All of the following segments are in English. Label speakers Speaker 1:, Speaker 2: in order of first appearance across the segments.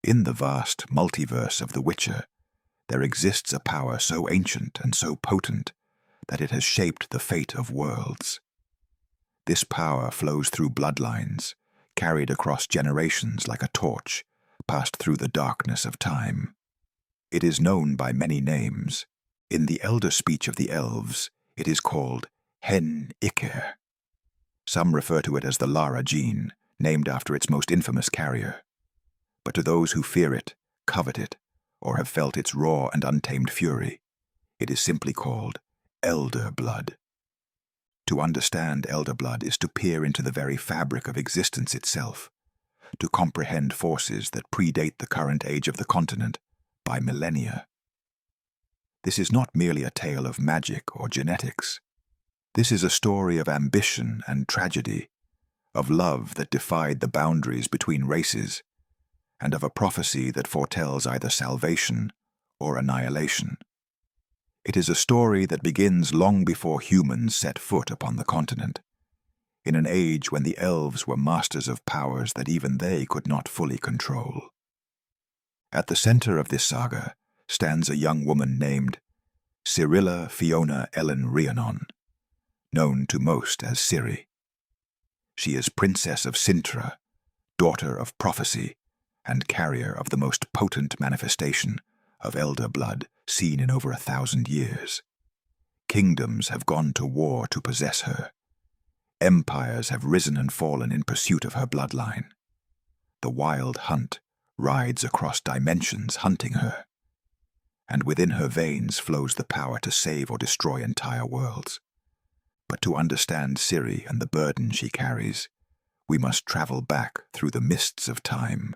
Speaker 1: In the vast multiverse of The Witcher, there exists a power so ancient and so potent that it has shaped the fate of worlds. This power flows through bloodlines, carried across generations like a torch, passed through the darkness of time. It is known by many names. In the elder speech of the elves, it is called Hen Ichaer. Some refer to it as the Lara gene, named after its most infamous carrier. But to those who fear it, covet it, or have felt its raw and untamed fury, it is simply called elder blood. To understand elder blood is to peer into the very fabric of existence itself, to comprehend forces that predate the current age of the continent by millennia. This is not merely a tale of magic or genetics. This is a story of ambition and tragedy, of love that defied the boundaries between races, and of a prophecy that foretells either salvation or annihilation. It is a story that begins long before humans set foot upon the continent, in an age when the elves were masters of powers that even they could not fully control. At the center of this saga stands a young woman named Cirilla Fiona Elen Riannon, known to most as Ciri. She is Princess of Cintra, daughter of prophecy, and carrier of the most potent manifestation of elder blood seen in over 1,000 years. Kingdoms have gone to war to possess her. Empires have risen and fallen in pursuit of her bloodline. The wild hunt rides across dimensions hunting her, and within her veins flows the power to save or destroy entire worlds. But to understand Ciri and the burden she carries, we must travel back through the mists of time.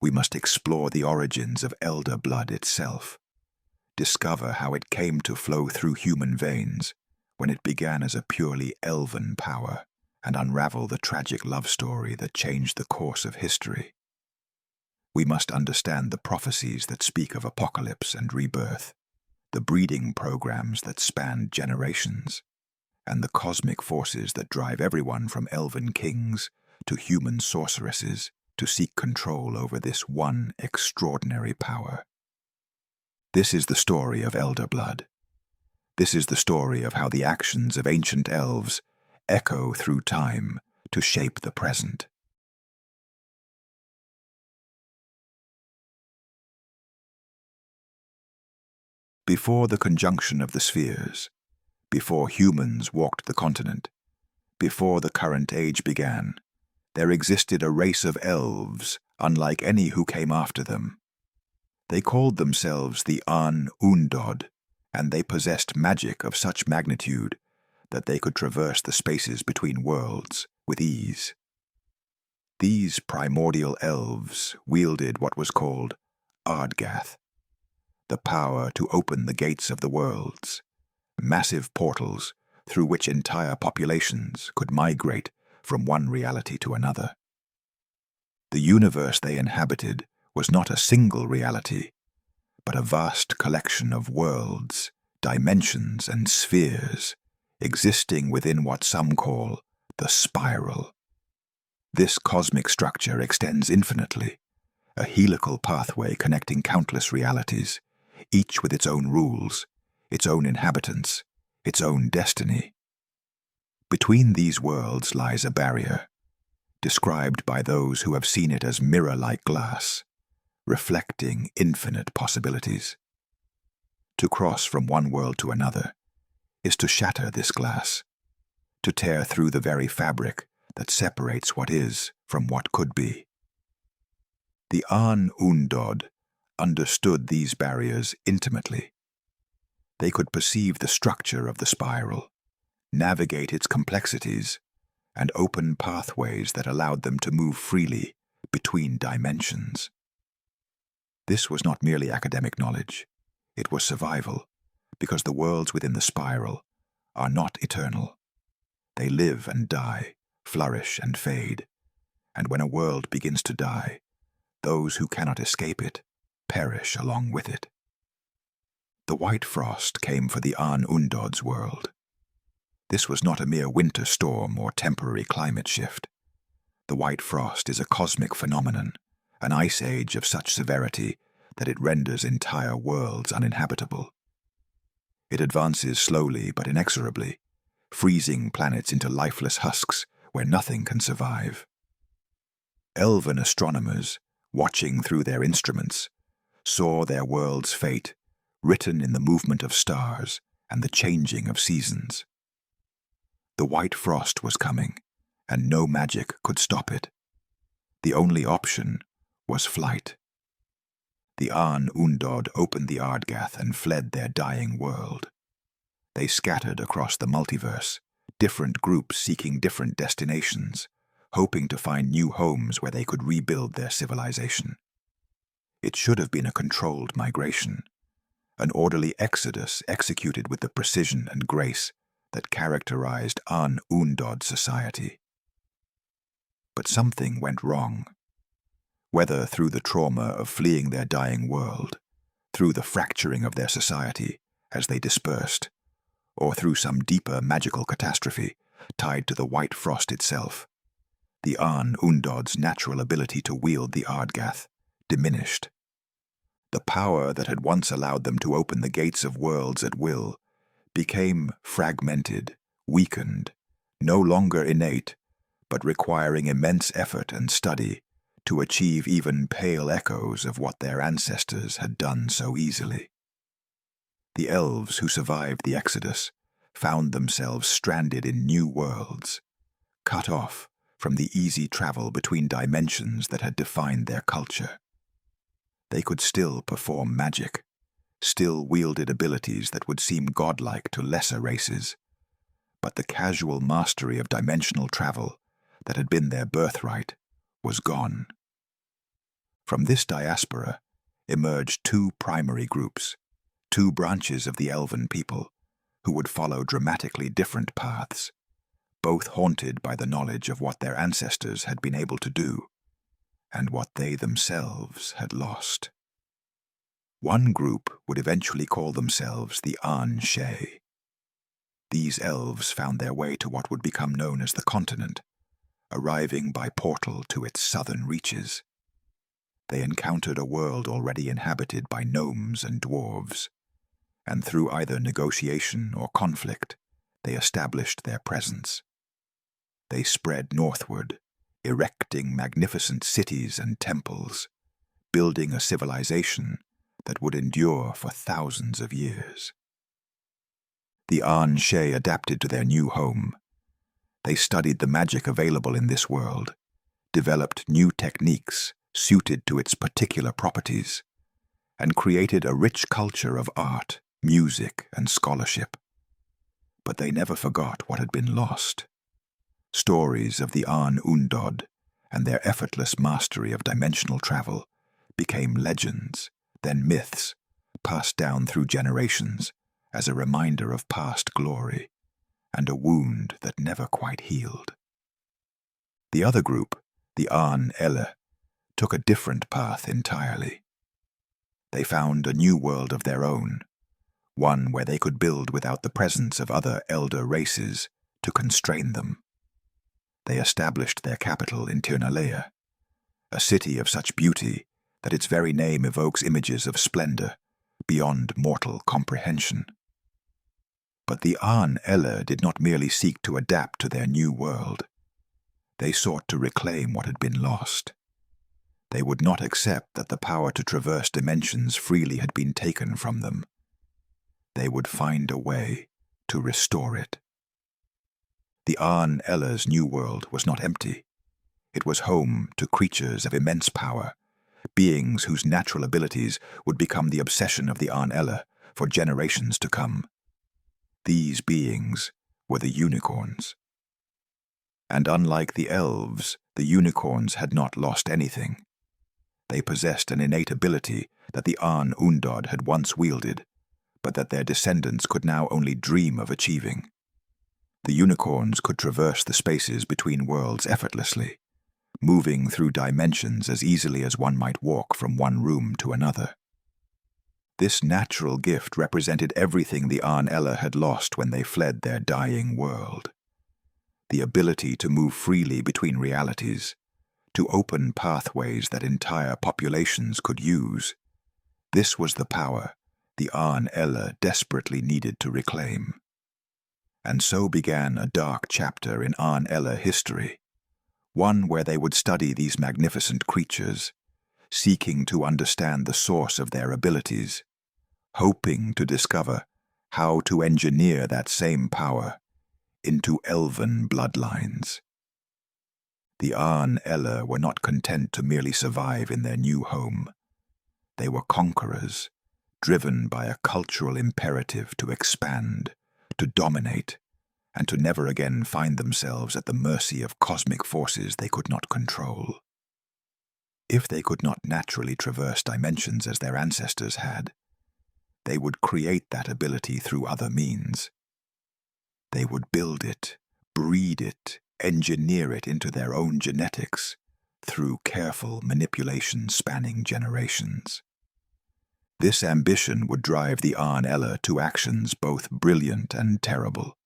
Speaker 1: We must explore the origins of elder blood itself, discover how it came to flow through human veins when it began as a purely elven power, and unravel the tragic love story that changed the course of history. We must understand the prophecies that speak of apocalypse and rebirth, the breeding programs that span generations, and the cosmic forces that drive everyone from elven kings to human sorceresses to seek control over this one extraordinary power. This is the story of elder blood. This is the story of how the actions of ancient elves echo through time to shape the present. Before the conjunction of the spheres, before humans walked the continent, before the current age began, there existed a race of elves unlike any who came after them. They called themselves the Aen Undod, and they possessed magic of such magnitude that they could traverse the spaces between worlds with ease. These primordial elves wielded what was called Ardgath, the power to open the gates of the worlds, massive portals through which entire populations could migrate from one reality to another. The universe they inhabited was not a single reality, but a vast collection of worlds, dimensions, and spheres, existing within what some call the spiral. This cosmic structure extends infinitely, a helical pathway connecting countless realities, each with its own rules, its own inhabitants, its own destiny. Between these worlds lies a barrier, described by those who have seen it as mirror-like glass, reflecting infinite possibilities. To cross from one world to another is to shatter this glass, to tear through the very fabric that separates what is from what could be. The Aen Undod understood these barriers intimately. They could perceive the structure of the spiral, navigate its complexities, and open pathways that allowed them to move freely between dimensions. This was not merely academic knowledge, it was survival, because the worlds within the spiral are not eternal. They live and die, flourish and fade, and when a world begins to die, those who cannot escape it perish along with it. The white frost came for the Aen Undod's world. This was not a mere winter storm or temporary climate shift. The white frost is a cosmic phenomenon, an ice age of such severity that it renders entire worlds uninhabitable. It advances slowly but inexorably, freezing planets into lifeless husks where nothing can survive. Elven astronomers, watching through their instruments, saw their world's fate written in the movement of stars and the changing of seasons. The white frost was coming, and no magic could stop it. The only option was flight. The Aen Undod opened the Ardgath and fled their dying world. They scattered across the multiverse, different groups seeking different destinations, hoping to find new homes where they could rebuild their civilization. It should have been a controlled migration, an orderly exodus executed with the precision and grace that characterized Aen Undod society. But something went wrong. Whether through the trauma of fleeing their dying world, through the fracturing of their society as they dispersed, or through some deeper magical catastrophe tied to the white frost itself, the Aen Undod's natural ability to wield the Ardgath diminished. The power that had once allowed them to open the gates of worlds at will became fragmented, weakened, no longer innate, but requiring immense effort and study to achieve even pale echoes of what their ancestors had done so easily. The elves who survived the Exodus found themselves stranded in new worlds, cut off from the easy travel between dimensions that had defined their culture. They could still perform magic, still wielded abilities that would seem godlike to lesser races, but the casual mastery of dimensional travel that had been their birthright was gone. From this diaspora emerged two primary groups, two branches of the elven people, who would follow dramatically different paths, both haunted by the knowledge of what their ancestors had been able to do, and what they themselves had lost. One group would eventually call themselves the Aen Elle. These elves found their way to what would become known as the continent, arriving by portal to its southern reaches. They encountered a world already inhabited by gnomes and dwarves, and through either negotiation or conflict, they established their presence. They spread northward, erecting magnificent cities and temples, building a civilization that would endure for thousands of years. The Aen Elle adapted to their new home. They studied the magic available in this world, developed new techniques suited to its particular properties, and created a rich culture of art, music, and scholarship. But they never forgot what had been lost. Stories of the Aen Undod and their effortless mastery of dimensional travel became legends, then myths, passed down through generations as a reminder of past glory and a wound that never quite healed. The other group, the Aen Elle, took a different path entirely. They found a new world of their own, one where they could build without the presence of other elder races to constrain them. They established their capital in Cirilla, a city of such beauty that its very name evokes images of splendor beyond mortal comprehension. But the Aen Elle did not merely seek to adapt to their new world. They sought to reclaim what had been lost. They would not accept that the power to traverse dimensions freely had been taken from them. They would find a way to restore it. The Aen Elle's new world was not empty. It was home to creatures of immense power, beings whose natural abilities would become the obsession of the Aen Elle for generations to come. These beings were the unicorns. And unlike the elves, the unicorns had not lost anything. They possessed an innate ability that the Aen Undod had once wielded, but that their descendants could now only dream of achieving. The unicorns could traverse the spaces between worlds effortlessly, moving through dimensions as easily as one might walk from one room to another. This natural gift represented everything the Aen Elle had lost when they fled their dying world. The ability to move freely between realities, to open pathways that entire populations could use. This was the power the Aen Elle desperately needed to reclaim. And so began a dark chapter in Aen Elle history, one where they would study these magnificent creatures, seeking to understand the source of their abilities, hoping to discover how to engineer that same power into elven bloodlines. The Aen Elle were not content to merely survive in their new home. They were conquerors, driven by a cultural imperative to expand, to dominate, and to never again find themselves at the mercy of cosmic forces they could not control. If they could not naturally traverse dimensions as their ancestors had, they would create that ability through other means. They would build it, breed it, engineer it into their own genetics through careful manipulation spanning generations. This ambition would drive the Aen Elle to actions both brilliant and terrible.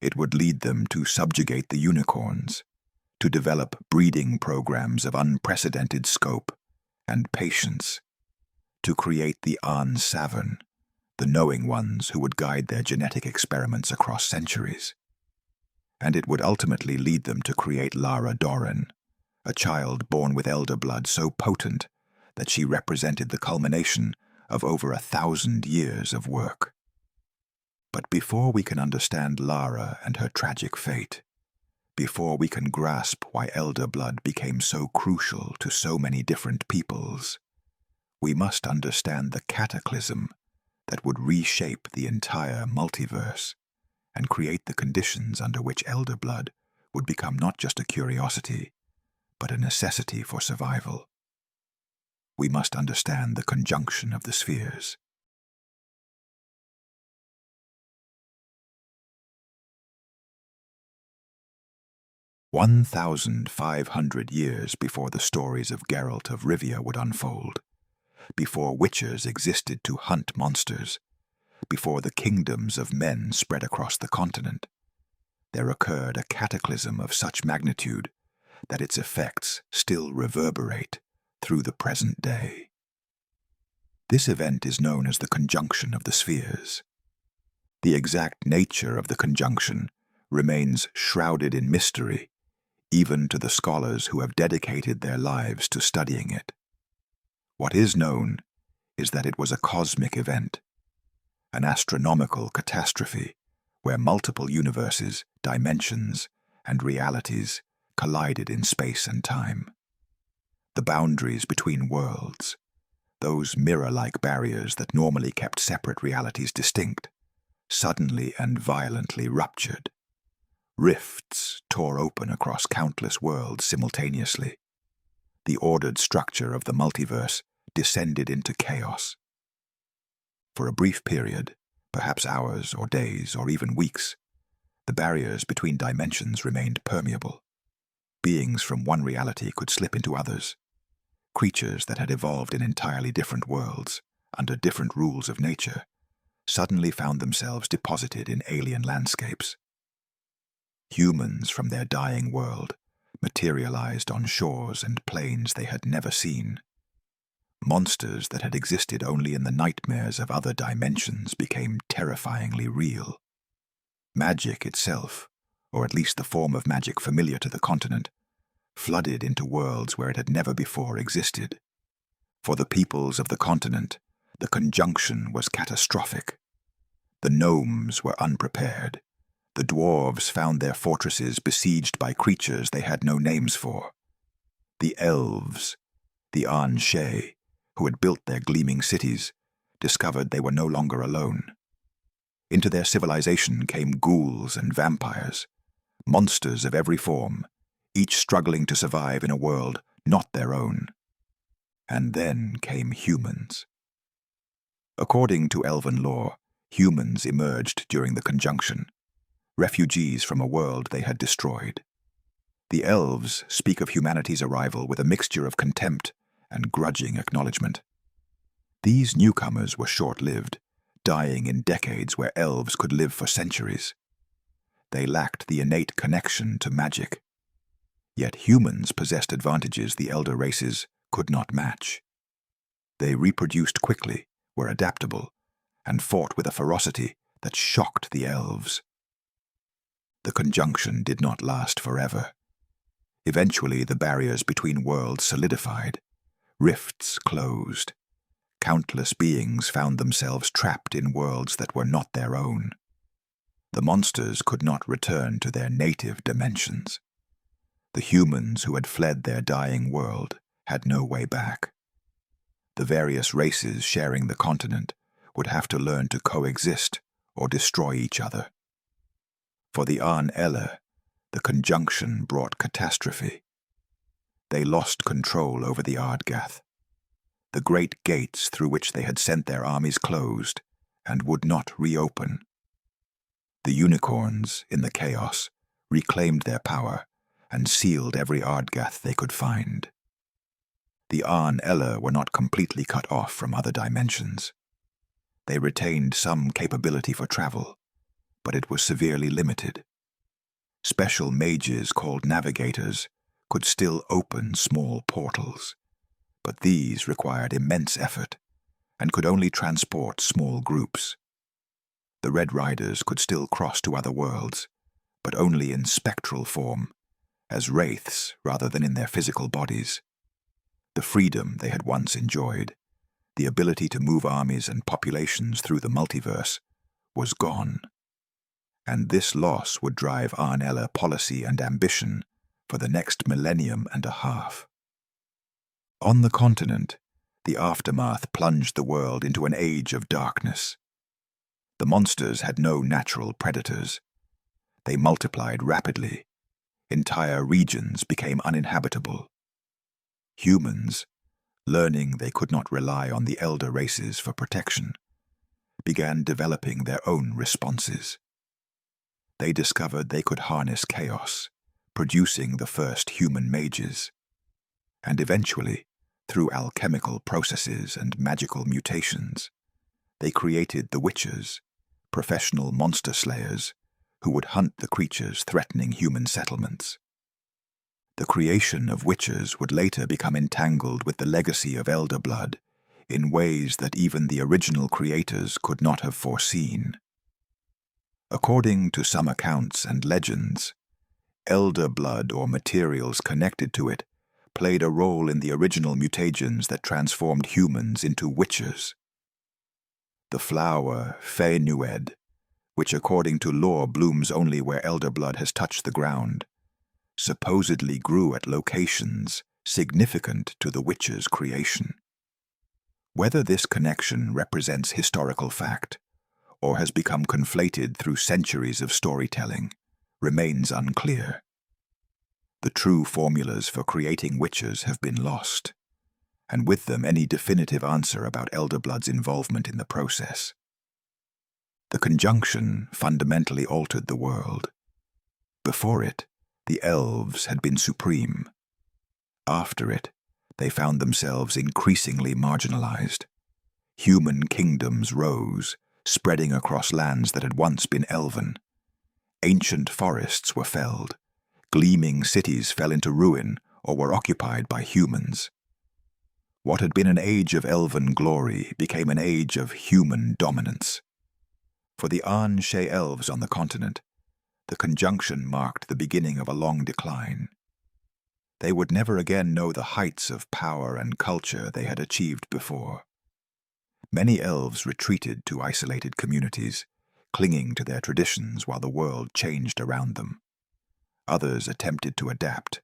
Speaker 1: It would lead them to subjugate the unicorns, to develop breeding programs of unprecedented scope and patience, to create the Aen Savern, the knowing ones who would guide their genetic experiments across centuries. And it would ultimately lead them to create Lara Dorren, a child born with elder blood so potent that she represented the culmination of over 1,000 years of work. But before we can understand Lara and her tragic fate, before we can grasp why elder blood became so crucial to so many different peoples, we must understand the cataclysm that would reshape the entire multiverse and create the conditions under which elder blood would become not just a curiosity, but a necessity for survival. We must understand the conjunction of the spheres. "1,500 years before the stories of Geralt of Rivia would unfold, before witchers existed to hunt monsters, before the kingdoms of men spread across the continent, there occurred a cataclysm of such magnitude that its effects still reverberate through the present day. This event is known as the conjunction of the spheres. The exact nature of the conjunction remains shrouded in mystery, even to the scholars who have dedicated their lives to studying it. What is known is that it was a cosmic event, an astronomical catastrophe where multiple universes, dimensions, and realities collided in space and time. The boundaries between worlds, those mirror-like barriers that normally kept separate realities distinct, suddenly and violently ruptured. Rifts tore open across countless worlds simultaneously. The ordered structure of the multiverse descended into chaos. For a brief period, perhaps hours or days or even weeks, the barriers between dimensions remained permeable. Beings from one reality could slip into others. Creatures that had evolved in entirely different worlds, under different rules of nature, suddenly found themselves deposited in alien landscapes. Humans from their dying world materialized on shores and plains they had never seen. Monsters that had existed only in the nightmares of other dimensions became terrifyingly real. Magic itself, or at least the form of magic familiar to the continent, flooded into worlds where it had never before existed. For the peoples of the continent, the conjunction was catastrophic. The gnomes were unprepared. The dwarves found their fortresses besieged by creatures they had no names for. The elves, the Aen Elle, who had built their gleaming cities, discovered they were no longer alone. Into their civilization came ghouls and vampires, monsters of every form, each struggling to survive in a world not their own. And then came humans. According to elven lore, humans emerged during the conjunction, refugees from a world they had destroyed. The elves speak of humanity's arrival with a mixture of contempt and grudging acknowledgement. These newcomers were short-lived, dying in decades where elves could live for centuries. They lacked the innate connection to magic. Yet humans possessed advantages the elder races could not match. They reproduced quickly, were adaptable, and fought with a ferocity that shocked the elves. The conjunction did not last forever. Eventually, the barriers between worlds solidified, rifts closed. Countless beings found themselves trapped in worlds that were not their own. The monsters could not return to their native dimensions. The humans who had fled their dying world had no way back. The various races sharing the continent would have to learn to coexist or destroy each other. For the Aen Elle, the conjunction brought catastrophe. They lost control over the Ardgath. The great gates through which they had sent their armies closed and would not reopen. The unicorns, in the chaos, reclaimed their power and sealed every Ardgath they could find. The Aen Elle were not completely cut off from other dimensions. They retained some capability for travel, but it was severely limited. Special mages called navigators could still open small portals, but these required immense effort and could only transport small groups. The Red Riders could still cross to other worlds, but only in spectral form, as wraiths rather than in their physical bodies. The freedom they had once enjoyed, the ability to move armies and populations through the multiverse, was gone. And this loss would drive Aen Elle policy and ambition for the next millennium and a half. On the continent, the aftermath plunged the world into an age of darkness. The monsters had no natural predators. They multiplied rapidly. Entire regions became uninhabitable. Humans, learning they could not rely on the elder races for protection, began developing their own responses. They discovered they could harness chaos, producing the first human mages. And eventually, through alchemical processes and magical mutations, they created the Witchers, professional monster slayers who would hunt the creatures threatening human settlements. The creation of Witchers would later become entangled with the legacy of elder blood in ways that even the original creators could not have foreseen. According to some accounts and legends, elder blood or materials connected to it played a role in the original mutagens that transformed humans into Witchers. The flower Fiona, which according to lore blooms only where elder blood has touched the ground, supposedly grew at locations significant to the Witcher's creation. Whether this connection represents historical fact or has become conflated through centuries of storytelling remains unclear. The true formulas for creating Witchers have been lost, and with them any definitive answer about elder blood's involvement in the process. The conjunction fundamentally altered the world. Before it, the elves had been supreme. After it, they found themselves increasingly marginalized. Human kingdoms rose, spreading across lands that had once been elven. Ancient forests were felled. Gleaming cities fell into ruin or were occupied by humans. What had been an age of elven glory became an age of human dominance. For the Aen Elle elves on the continent, the conjunction marked the beginning of a long decline. They would never again know the heights of power and culture they had achieved before. Many elves retreated to isolated communities, clinging to their traditions while the world changed around them. Others attempted to adapt,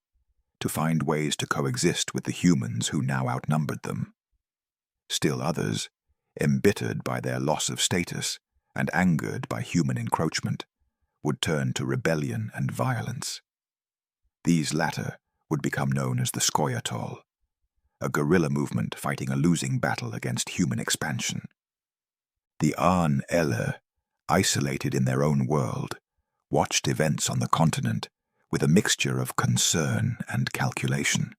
Speaker 1: to find ways to coexist with the humans who now outnumbered them. Still others, embittered by their loss of status and angered by human encroachment, would turn to rebellion and violence. These latter would become known as the Shiadhal, a guerrilla movement fighting a losing battle against human expansion. The Aen Elle, isolated in their own world, watched events on the continent with a mixture of concern and calculation.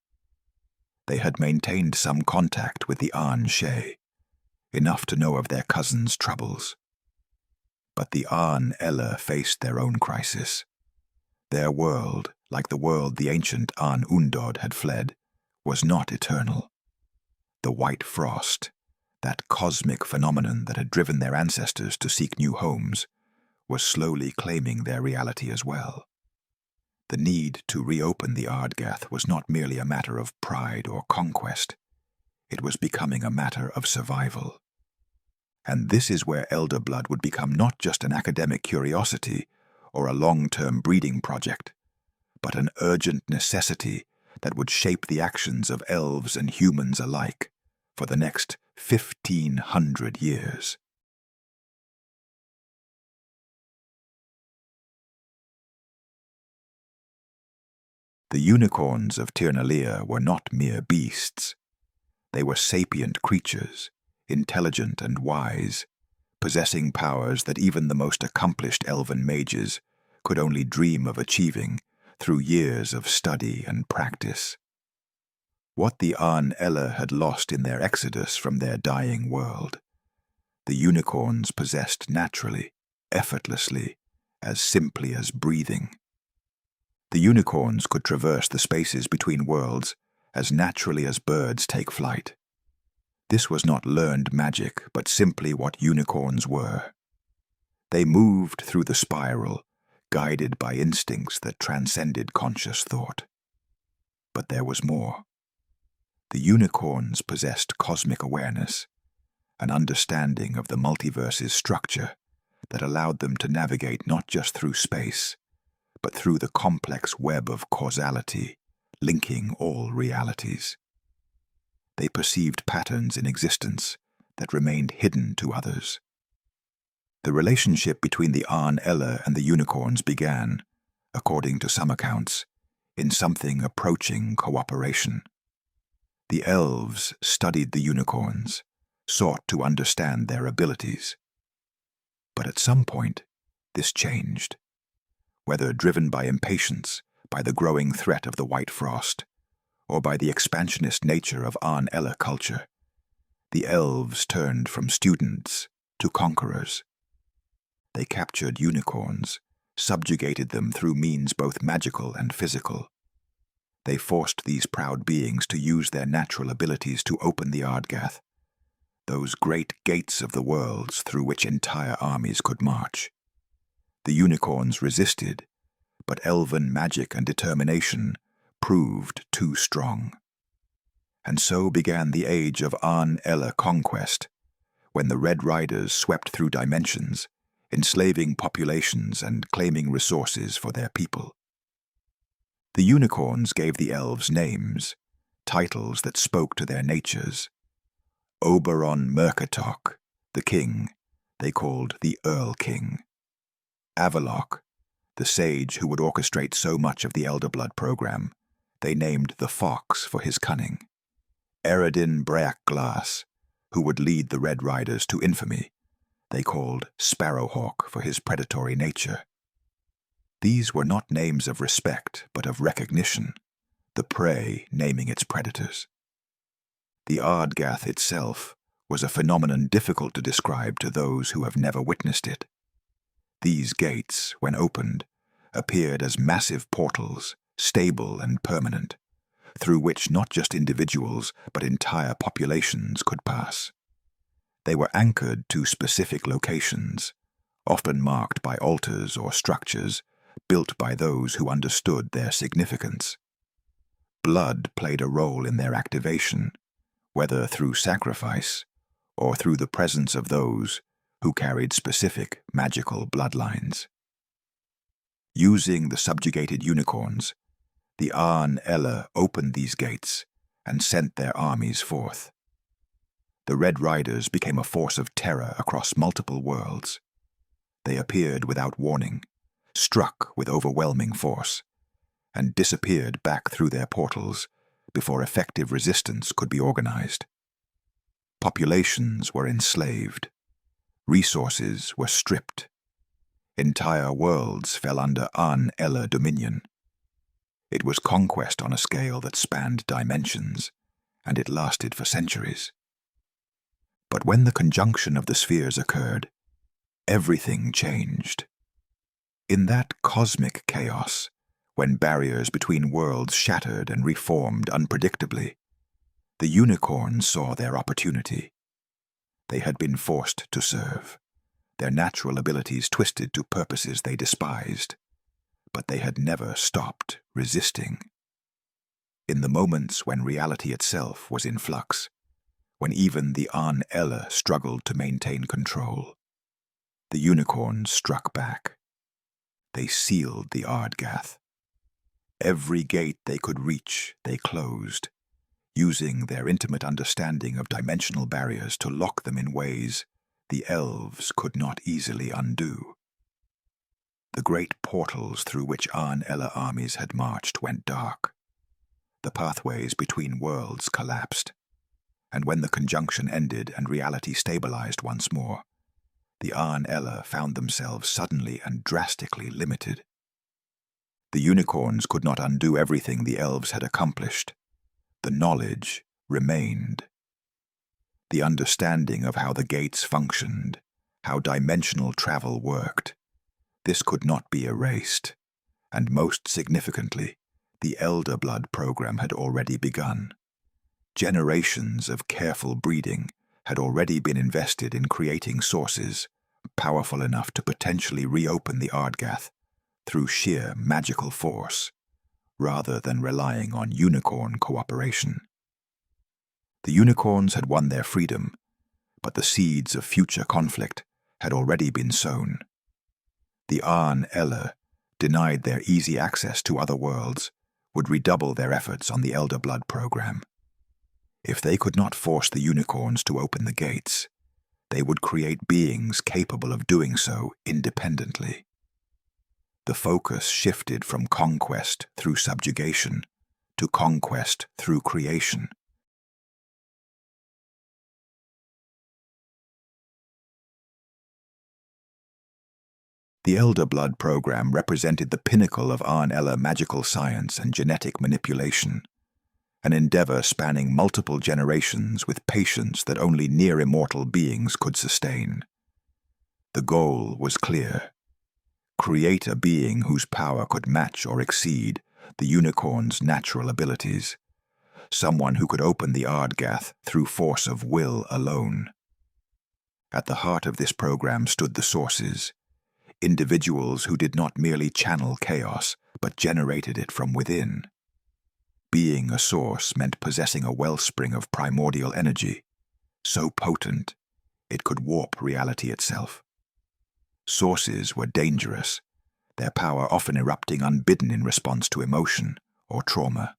Speaker 1: They had maintained some contact with the Aen Elle, enough to know of their cousins' troubles. But the Aen Elle faced their own crisis. Their world, like the world the ancient Aen Undod had fled, was not eternal. The white frost, that cosmic phenomenon that had driven their ancestors to seek new homes, was slowly claiming their reality as well. The need to reopen the Ardgath was not merely a matter of pride or conquest. It was becoming a matter of survival. And this is where elder blood would become not just an academic curiosity or a long-term breeding project, but an urgent necessity that would shape the actions of elves and humans alike for the next 1,500 years. The unicorns of Cirilla were not mere beasts. They were sapient creatures, intelligent and wise, possessing powers that even the most accomplished elven mages could only dream of achieving through years of study and practice. What the Aen Elle had lost in their exodus from their dying world, the unicorns possessed naturally, effortlessly, as simply as breathing. The unicorns could traverse the spaces between worlds as naturally as birds take flight. This was not learned magic, but simply what unicorns were. They moved through the spiral, guided by instincts that transcended conscious thought. But there was more. The unicorns possessed cosmic awareness, an understanding of the multiverse's structure that allowed them to navigate not just through space, but through the complex web of causality, linking all realities. They perceived patterns in existence that remained hidden to others. The relationship between the Aen Elle and the unicorns began, according to some accounts, in something approaching cooperation. The elves studied the unicorns, sought to understand their abilities. But at some point, this changed. Whether driven by impatience, by the growing threat of the white frost, or by the expansionist nature of Aen Elle culture, the elves turned from students to conquerors. They captured unicorns, subjugated them through means both magical and physical. They forced these proud beings to use their natural abilities to open the Ardgath, those great gates of the worlds through which entire armies could march. The unicorns resisted, but elven magic and determination proved too strong. And so began the age of Aen Elle conquest, when the Red Riders swept through dimensions, enslaving populations and claiming resources for their people. The unicorns gave the elves names, titles that spoke to their natures. Oberon Mercatoch, the king, they called the Earl King. Avallac'h, the sage who would orchestrate so much of the Elder Blood program, they named the Fox for his cunning. Eredin Breach, who would lead the Red Riders to infamy, they called Sparrowhawk for his predatory nature. These were not names of respect, but of recognition, the prey naming its predators. The Ardgath itself was a phenomenon difficult to describe to those who have never witnessed it. These gates, when opened, appeared as massive portals, stable and permanent, through which not just individuals but entire populations could pass. They were anchored to specific locations, often marked by altars or structures built by those who understood their significance. Blood played a role in their activation, whether through sacrifice or through the presence of those who carried specific magical bloodlines. Using the subjugated unicorns, the Aen Elle opened these gates and sent their armies forth. The Red Riders became a force of terror across multiple worlds. They appeared without warning, struck with overwhelming force, and disappeared back through their portals before effective resistance could be organized. Populations were enslaved. Resources were stripped. Entire worlds fell under Aen Elle dominion. It was conquest on a scale that spanned dimensions, and it lasted for centuries. But when the conjunction of the spheres occurred, everything changed. In that cosmic chaos, when barriers between worlds shattered and reformed unpredictably, the unicorns saw their opportunity. They had been forced to serve, their natural abilities twisted to purposes they despised, but they had never stopped resisting. In the moments when reality itself was in flux, when even the Aen Elle struggled to maintain control, the unicorns struck back. They sealed the Ardgath. Every gate they could reach, they closed, using their intimate understanding of dimensional barriers to lock them in ways the elves could not easily undo. The great portals through which Aen Elle armies had marched went dark. The pathways between worlds collapsed, and when the conjunction ended and reality stabilized once more, the Aen Elle found themselves suddenly and drastically limited. The unicorns could not undo everything the elves had accomplished. The knowledge remained. The understanding of how the gates functioned, how dimensional travel worked, this could not be erased, and most significantly, the Elder Blood program had already begun. Generations of careful breeding had already been invested in creating sources powerful enough to potentially reopen the Ardgath through sheer magical force, rather than relying on unicorn cooperation. The unicorns had won their freedom, but the seeds of future conflict had already been sown. The Aen Elle, denied their easy access to other worlds, would redouble their efforts on the Elder Blood program. If they could not force the unicorns to open the gates, they would create beings capable of doing so independently. The focus shifted from conquest through subjugation to conquest through creation. The Elder Blood program represented the pinnacle of Aen Elle magical science and genetic manipulation, an endeavor spanning multiple generations with patience that only near-immortal beings could sustain. The goal was clear: create a being whose power could match or exceed the unicorn's natural abilities, someone who could open the Ardgath through force of will alone. At the heart of this program stood the sources, individuals who did not merely channel chaos, but generated it from within. Being a source meant possessing a wellspring of primordial energy, so potent it could warp reality itself. Sources were dangerous, their power often erupting unbidden in response to emotion or trauma.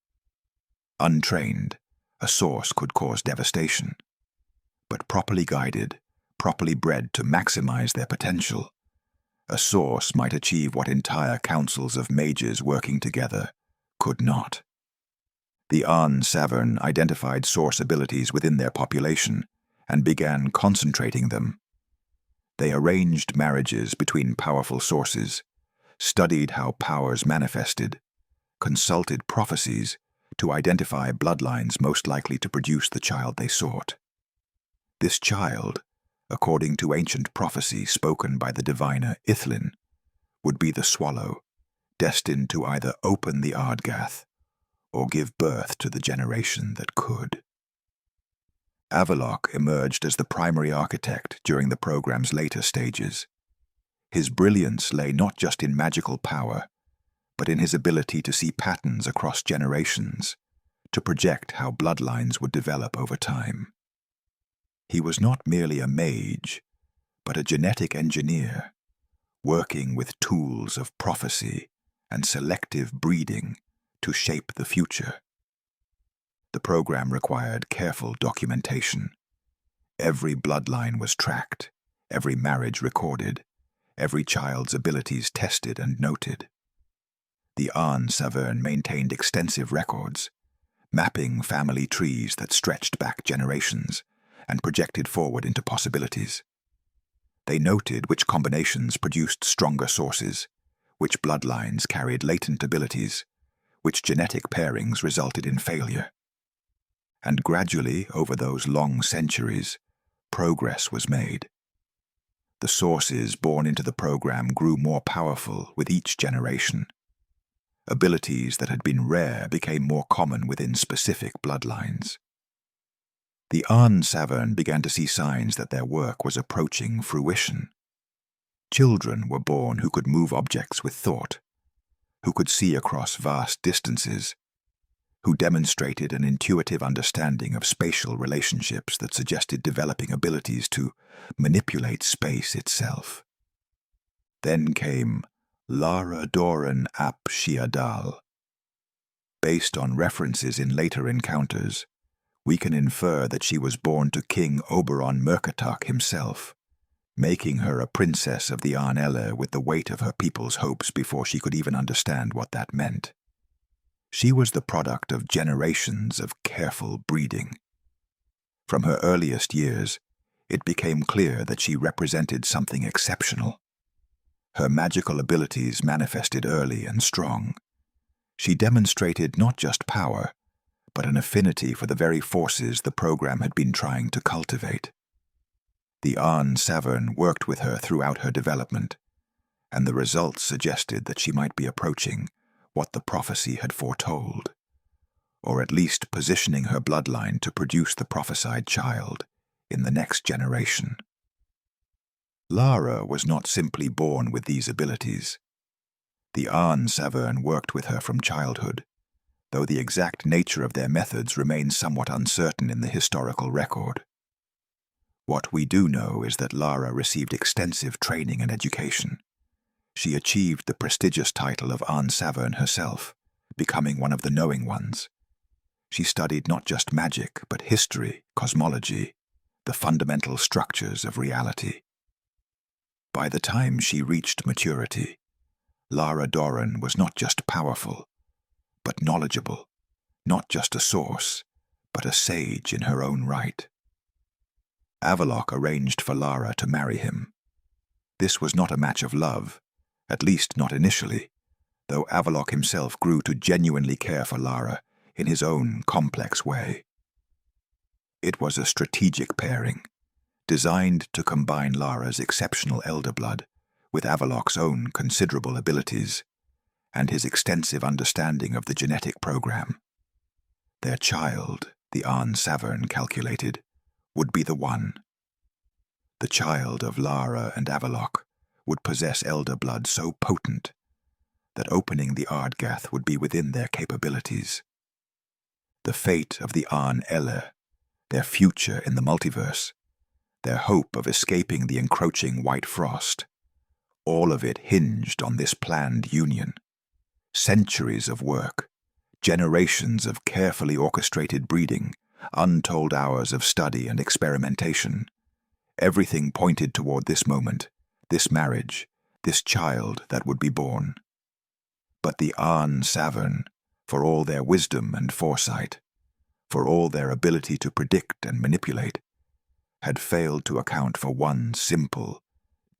Speaker 1: Untrained, a source could cause devastation, but properly guided, properly bred to maximize their potential, a source might achieve what entire councils of mages working together could not. The Aen Savern identified source abilities within their population and began concentrating them. They arranged marriages between powerful sources, studied how powers manifested, consulted prophecies to identify bloodlines most likely to produce the child they sought. This child, according to ancient prophecy spoken by the diviner Ithlin, would be the swallow, destined to either open the Ardgath or give birth to the generation that could. Avallac'h emerged as the primary architect during the program's later stages. His brilliance lay not just in magical power, but in his ability to see patterns across generations, to project how bloodlines would develop over time. He was not merely a mage, but a genetic engineer, working with tools of prophecy and selective breeding to shape the future. The program required careful documentation. Every bloodline was tracked, every marriage recorded, every child's abilities tested and noted. The Aen Savern maintained extensive records, mapping family trees that stretched back generations and projected forward into possibilities. They noted which combinations produced stronger sources, which bloodlines carried latent abilities, which genetic pairings resulted in failure. And gradually, over those long centuries, progress was made. The sources born into the program grew more powerful with each generation. Abilities that had been rare became more common within specific bloodlines. The Aen Savern began to see signs that their work was approaching fruition. Children were born who could move objects with thought, who could see across vast distances, who demonstrated an intuitive understanding of spatial relationships that suggested developing abilities to manipulate space itself. Then came Lara Dorren ap Shiadhal. Based on references in later encounters, we can infer that she was born to King Oberon Mercatach himself, making her a princess of the Aen Elle with the weight of her people's hopes before she could even understand what that meant. She was the product of generations of careful breeding. From her earliest years, it became clear that she represented something exceptional. Her magical abilities manifested early and strong. She demonstrated not just power, but an affinity for the very forces the program had been trying to cultivate. The Aen Savern worked with her throughout her development, and the results suggested that she might be approaching what the prophecy had foretold, or at least positioning her bloodline to produce the prophesied child in the next generation. Lara was not simply born with these abilities. The Aen Savern worked with her from childhood, though the exact nature of their methods remains somewhat uncertain in the historical record. What we do know is that Lara received extensive training and education. She achieved the prestigious title of Aen Savern herself, becoming one of the knowing ones. She studied not just magic, but history, cosmology, the fundamental structures of reality. By the time she reached maturity, Lara Dorren was not just powerful, but knowledgeable, not just a source, but a sage in her own right. Avallac'h arranged for Lara to marry him. This was not a match of love, at least not initially, though Avallac'h himself grew to genuinely care for Lara in his own complex way. It was a strategic pairing, designed to combine Lara's exceptional elder blood with Avallac'h's own considerable abilities and his extensive understanding of the genetic program. Their child, the Aen Savern calculated, would be the one. The child of Lara and Avallac'h would possess elder blood so potent that opening the Ardgath would be within their capabilities. The fate of the Aen Elle, their future in the multiverse, their hope of escaping the encroaching white frost, all of it hinged on this planned union. Centuries of work, generations of carefully orchestrated breeding, untold hours of study and experimentation. Everything pointed toward this moment, this marriage, this child that would be born. But the Aen Savern, for all their wisdom and foresight, for all their ability to predict and manipulate, had failed to account for one simple,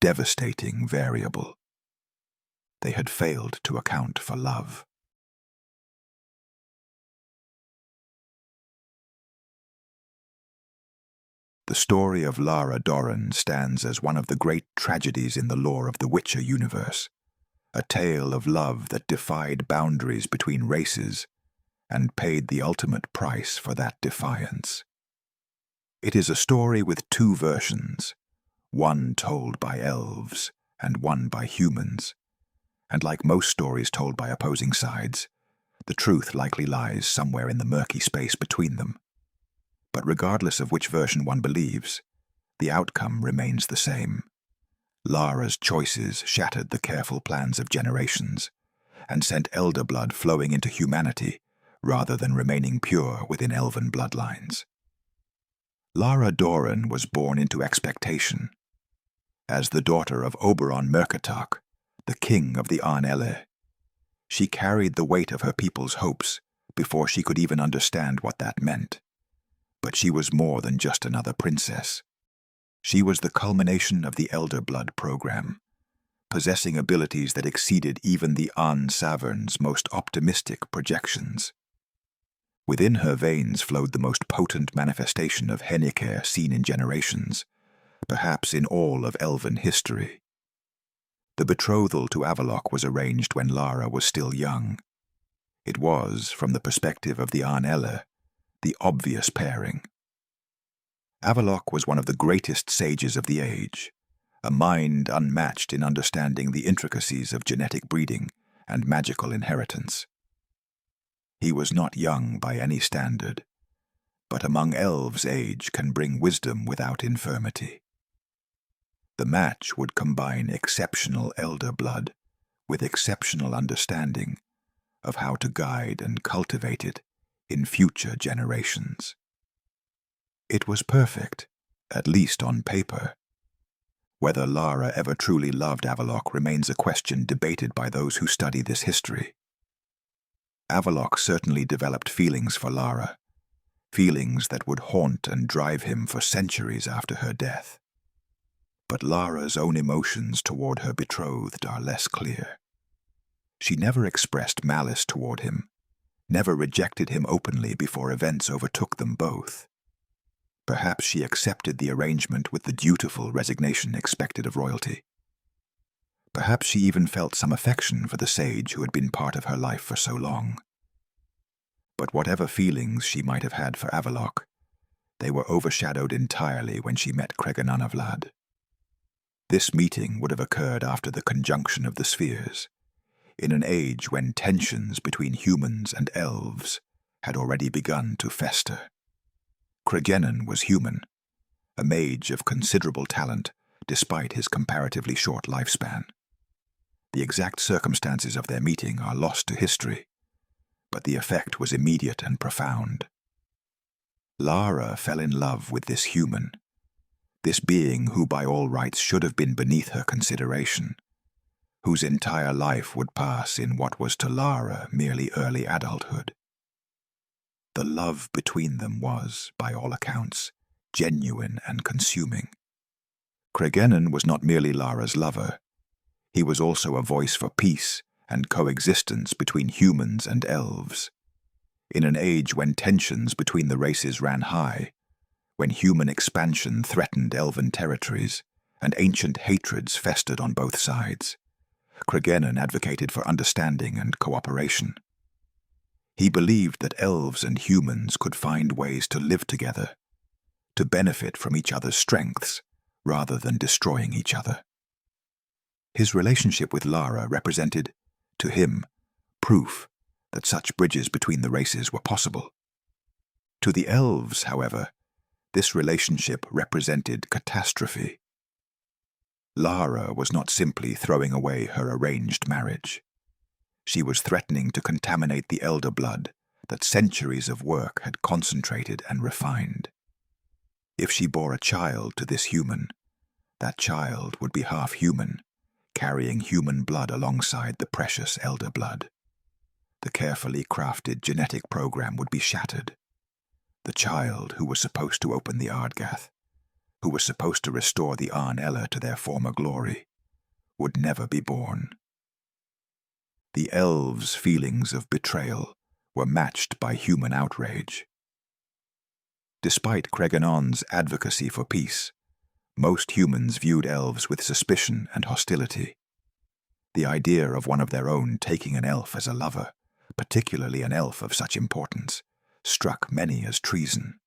Speaker 1: devastating variable. They had failed to account for love. The story of Lara Dorren stands as one of the great tragedies in the lore of the Witcher universe, a tale of love that defied boundaries between races and paid the ultimate price for that defiance. It is a story with two versions, one told by elves and one by humans, and like most stories told by opposing sides, the truth likely lies somewhere in the murky space between them. But regardless of which version one believes, the outcome remains the same. Lara's choices shattered the careful plans of generations and sent elder blood flowing into humanity rather than remaining pure within elven bloodlines. Lara Dorren was born into expectation. As the daughter of Oberon Mercatach, the king of the Aen Elle, she carried the weight of her people's hopes before she could even understand what that meant. But she was more than just another princess. She was the culmination of the Elder Blood program, possessing abilities that exceeded even the Aen Savern's most optimistic projections. Within her veins flowed the most potent manifestation of Hen Ichaer seen in generations, perhaps in all of elven history. The betrothal to Avallac'h was arranged when Lara was still young, It was, from the perspective of the Aen Elle, the obvious pairing. Avallac'h was one of the greatest sages of the age, a mind unmatched in understanding the intricacies of genetic breeding and magical inheritance. He was not young by any standard, but among elves age can bring wisdom without infirmity. The match would combine exceptional elder blood with exceptional understanding of how to guide and cultivate it in future generations. It was perfect, at least on paper. Whether Lara ever truly loved Avallac'h remains a question debated by those who study this history. Avallac'h certainly developed feelings for Lara, feelings that would haunt and drive him for centuries after her death. But Lara's own emotions toward her betrothed are less clear. She never expressed malice toward him, never rejected him openly before events overtook them both. Perhaps she accepted the arrangement with the dutiful resignation expected of royalty. Perhaps she even felt some affection for the sage who had been part of her life for so long. But whatever feelings she might have had for Avallac'h, they were overshadowed entirely when she met Cregennan of Vlad. This meeting would have occurred after the conjunction of the spheres, in an age when tensions between humans and elves had already begun to fester. Cregennan was human, a mage of considerable talent despite his comparatively short lifespan. The exact circumstances of their meeting are lost to history, but the effect was immediate and profound. Lara fell in love with this human, this being who by all rights should have been beneath her consideration, whose entire life would pass in what was to Lara merely early adulthood. The love between them was, by all accounts, genuine and consuming. Cregennan was not merely Lara's lover. He was also a voice for peace and coexistence between humans and elves. In an age when tensions between the races ran high, when human expansion threatened elven territories and ancient hatreds festered on both sides, Cregennan advocated for understanding and cooperation. He believed that elves and humans could find ways to live together, to benefit from each other's strengths rather than destroying each other. His relationship with Lara represented, to him, proof that such bridges between the races were possible. To the elves, however, this relationship represented catastrophe. Lara was not simply throwing away her arranged marriage. She was threatening to contaminate the elder blood that centuries of work had concentrated and refined. If she bore a child to this human, that child would be half human, carrying human blood alongside the precious elder blood. The carefully crafted genetic program would be shattered. The child who was supposed to open the Ardgath, who was supposed to restore the Aen Elle to their former glory, would never be born. The elves' feelings of betrayal were matched by human outrage. Despite Cregennan's advocacy for peace, most humans viewed elves with suspicion and hostility. The idea of one of their own taking an elf as a lover, particularly an elf of such importance, struck many as treason.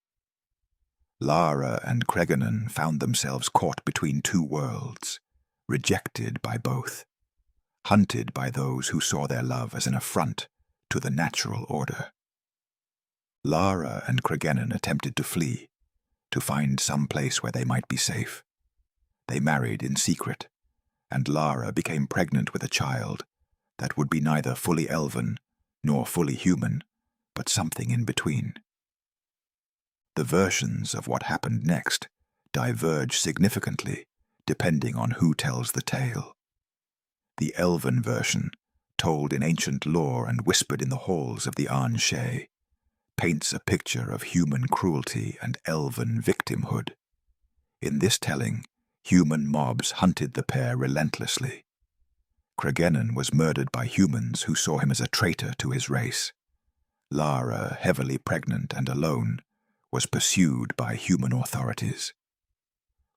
Speaker 1: Lara and Cregennan found themselves caught between two worlds, rejected by both, hunted by those who saw their love as an affront to the natural order. Lara and Cregennan attempted to flee, to find some place where they might be safe. They married in secret, and Lara became pregnant with a child that would be neither fully elven nor fully human, but something in between. The versions of what happened next diverge significantly depending on who tells the tale. The elven version, told in ancient lore and whispered in the halls of the Aen Elle, paints a picture of human cruelty and elven victimhood. In this telling, human mobs hunted the pair relentlessly. Cregennan was murdered by humans who saw him as a traitor to his race. Lara, heavily pregnant and alone, was pursued by human authorities.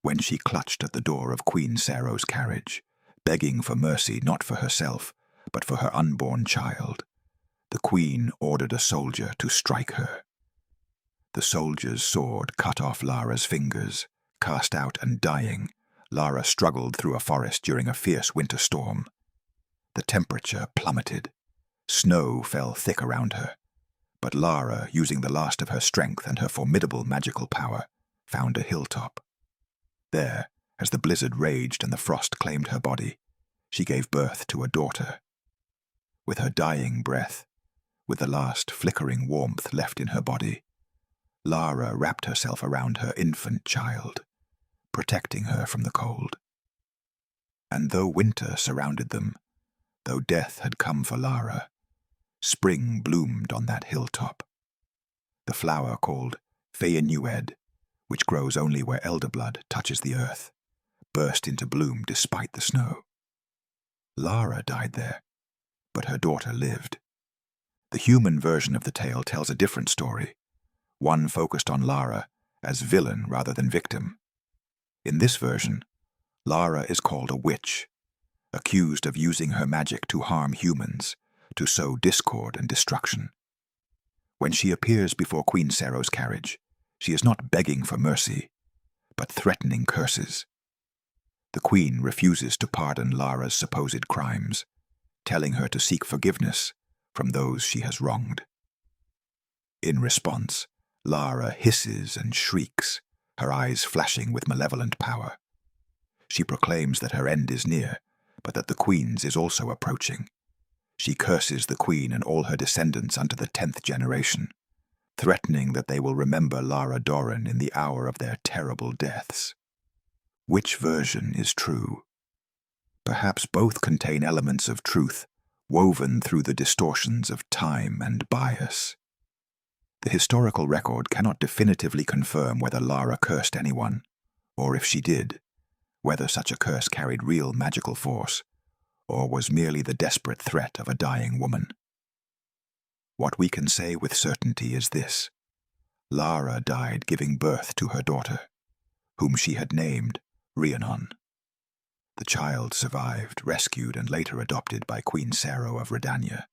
Speaker 1: When she clutched at the door of Queen Sero's carriage, begging for mercy not for herself, but for her unborn child, The queen ordered a soldier to strike her. The soldier's sword cut off Lara's fingers. Cast out and dying, Lara struggled through a forest during a fierce winter storm. The temperature plummeted. Snow fell thick around her. But Lara, using the last of her strength and her formidable magical power, found a hilltop. There, as the blizzard raged and the frost claimed her body, she gave birth to a daughter. With her dying breath, with the last flickering warmth left in her body, Lara wrapped herself around her infant child, protecting her from the cold. And though winter surrounded them, though death had come for Lara, spring bloomed on that hilltop. The flower called Aen Elle, which grows only where elder blood touches the earth, burst into bloom despite the snow. Lara died there, but her daughter lived. The human version of the tale tells a different story, one focused on Lara as villain rather than victim. In this version, Lara is called a witch, accused of using her magic to harm humans, to sow discord and destruction. When she appears before Queen Sero's carriage, she is not begging for mercy, but threatening curses. The queen refuses to pardon Lara's supposed crimes, telling her to seek forgiveness from those she has wronged. In response, Lara hisses and shrieks, her eyes flashing with malevolent power. She proclaims that her end is near, but that the queen's is also approaching. She curses the queen and all her descendants unto the 10th generation, threatening that they will remember Lara Dorren in the hour of their terrible deaths. Which version is true? Perhaps both contain elements of truth, woven through the distortions of time and bias. The historical record cannot definitively confirm whether Lara cursed anyone, or if she did, whether such a curse carried real magical force, or was merely the desperate threat of a dying woman. What we can say with certainty is this: Lara died giving birth to her daughter, whom she had named Riannon. The child survived, rescued, and later adopted by Queen Sero of Redania,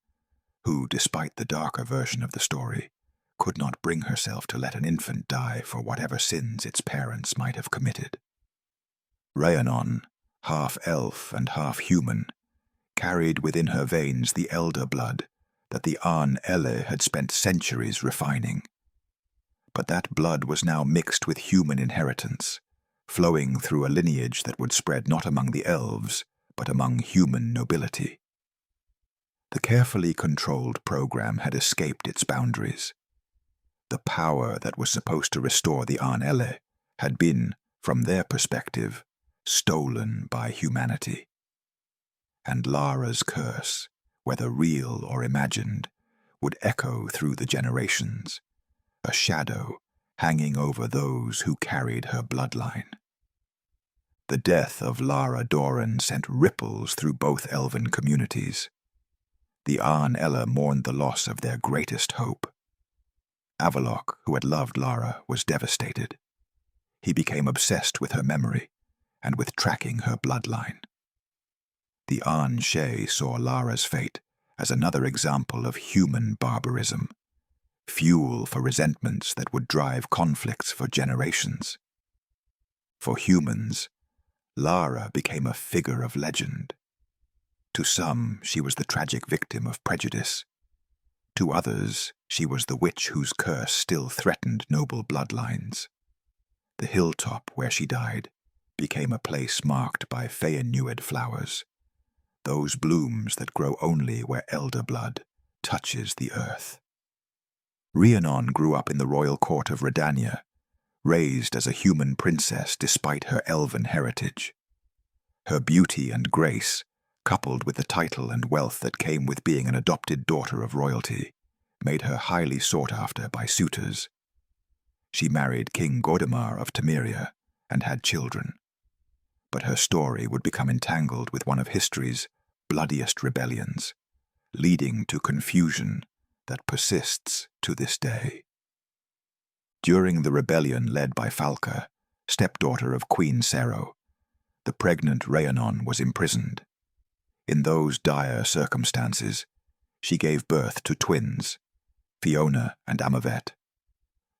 Speaker 1: who, despite the darker version of the story, could not bring herself to let an infant die for whatever sins its parents might have committed. Riannon, half elf and half human, carried within her veins the elder blood that the Aen Elle had spent centuries refining. But that blood was now mixed with human inheritance, flowing through a lineage that would spread not among the elves, but among human nobility. The carefully controlled program had escaped its boundaries. The power that was supposed to restore the Aen Elle had been, from their perspective, stolen by humanity. And Lara's curse, whether real or imagined, would echo through the generations, a shadow hanging over those who carried her bloodline. The death of Lara Dorren sent ripples through both elven communities. The Aen Elle mourned the loss of their greatest hope. Avallac'h, who had loved Lara, was devastated. He became obsessed with her memory and with tracking her bloodline. The Aen Elle saw Lara's fate as another example of human barbarism, fuel for resentments that would drive conflicts for generations. For humans, Lara became a figure of legend. To some, she was the tragic victim of prejudice. To others, she was the witch whose curse still threatened noble bloodlines. The hilltop where she died became a place marked by Aen Undod flowers, those blooms that grow only where elder blood touches the earth. Riannon grew up in the royal court of Redania, raised as a human princess despite her elven heritage. Her beauty and grace, coupled with the title and wealth that came with being an adopted daughter of royalty, made her highly sought after by suitors. She married King Godemar of Temeria and had children. But her story would become entangled with one of history's bloodiest rebellions, leading to confusion that persists to this day. During the rebellion led by Falca, stepdaughter of Queen Sero, the pregnant Riannon was imprisoned. In those dire circumstances, She gave birth to twins, Fiona and Avallac'h.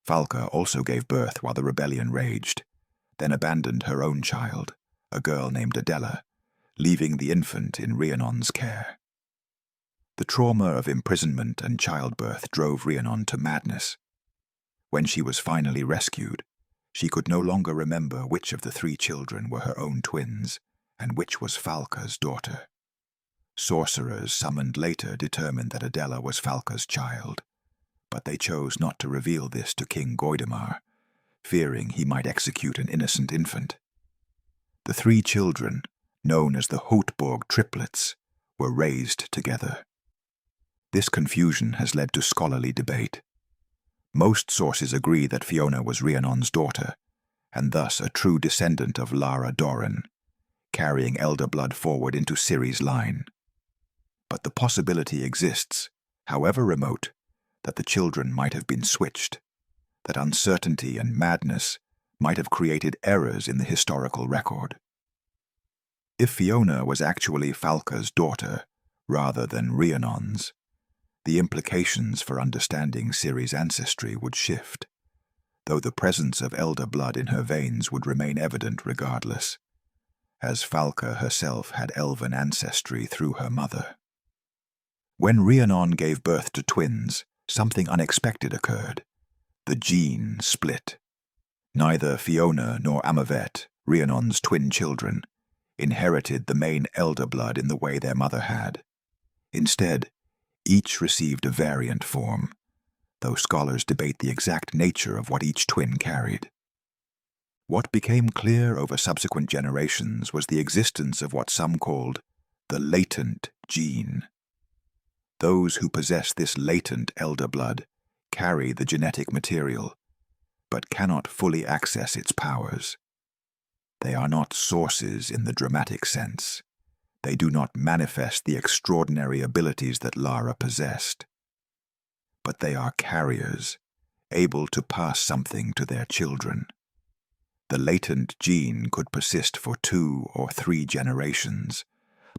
Speaker 1: Falca also gave birth while the rebellion raged, then abandoned her own child, a girl named Adela, leaving the infant in Riannon's care. The trauma of imprisonment and childbirth drove Riannon to madness. When she was finally rescued, she could no longer remember which of the 3 children were her own twins and which was Falca's daughter. Sorcerers summoned later determined that Adela was Falca's child, but they chose not to reveal this to King Goidemar, fearing he might execute an innocent infant. The 3 children, known as the Hotborg triplets, were raised together. This confusion has led to scholarly debate. Most sources agree that Fiona was Riannon's daughter, and thus a true descendant of Lara Dorren, carrying elder blood forward into Ciri's line. But the possibility exists, however remote, that the children might have been switched, that uncertainty and madness might have created errors in the historical record. If Fiona was actually Falca's daughter, rather than Riannon's, the implications for understanding Ciri's ancestry would shift, though the presence of elder blood in her veins would remain evident regardless, as Falca herself had elven ancestry through her mother. When Riannon gave birth to twins, something unexpected occurred. The gene split. Neither Fiona nor Avallac'h, Riannon's twin children, inherited the main elder blood in the way their mother had. Instead, each received a variant form, though scholars debate the exact nature of what each twin carried. What became clear over subsequent generations was the existence of what some called the latent gene. Those who possess this latent elder blood carry the genetic material, but cannot fully access its powers. They are not sources in the dramatic sense. They do not manifest the extraordinary abilities that Lara possessed. But they are carriers, able to pass something to their children. The latent gene could persist for 2 or 3 generations,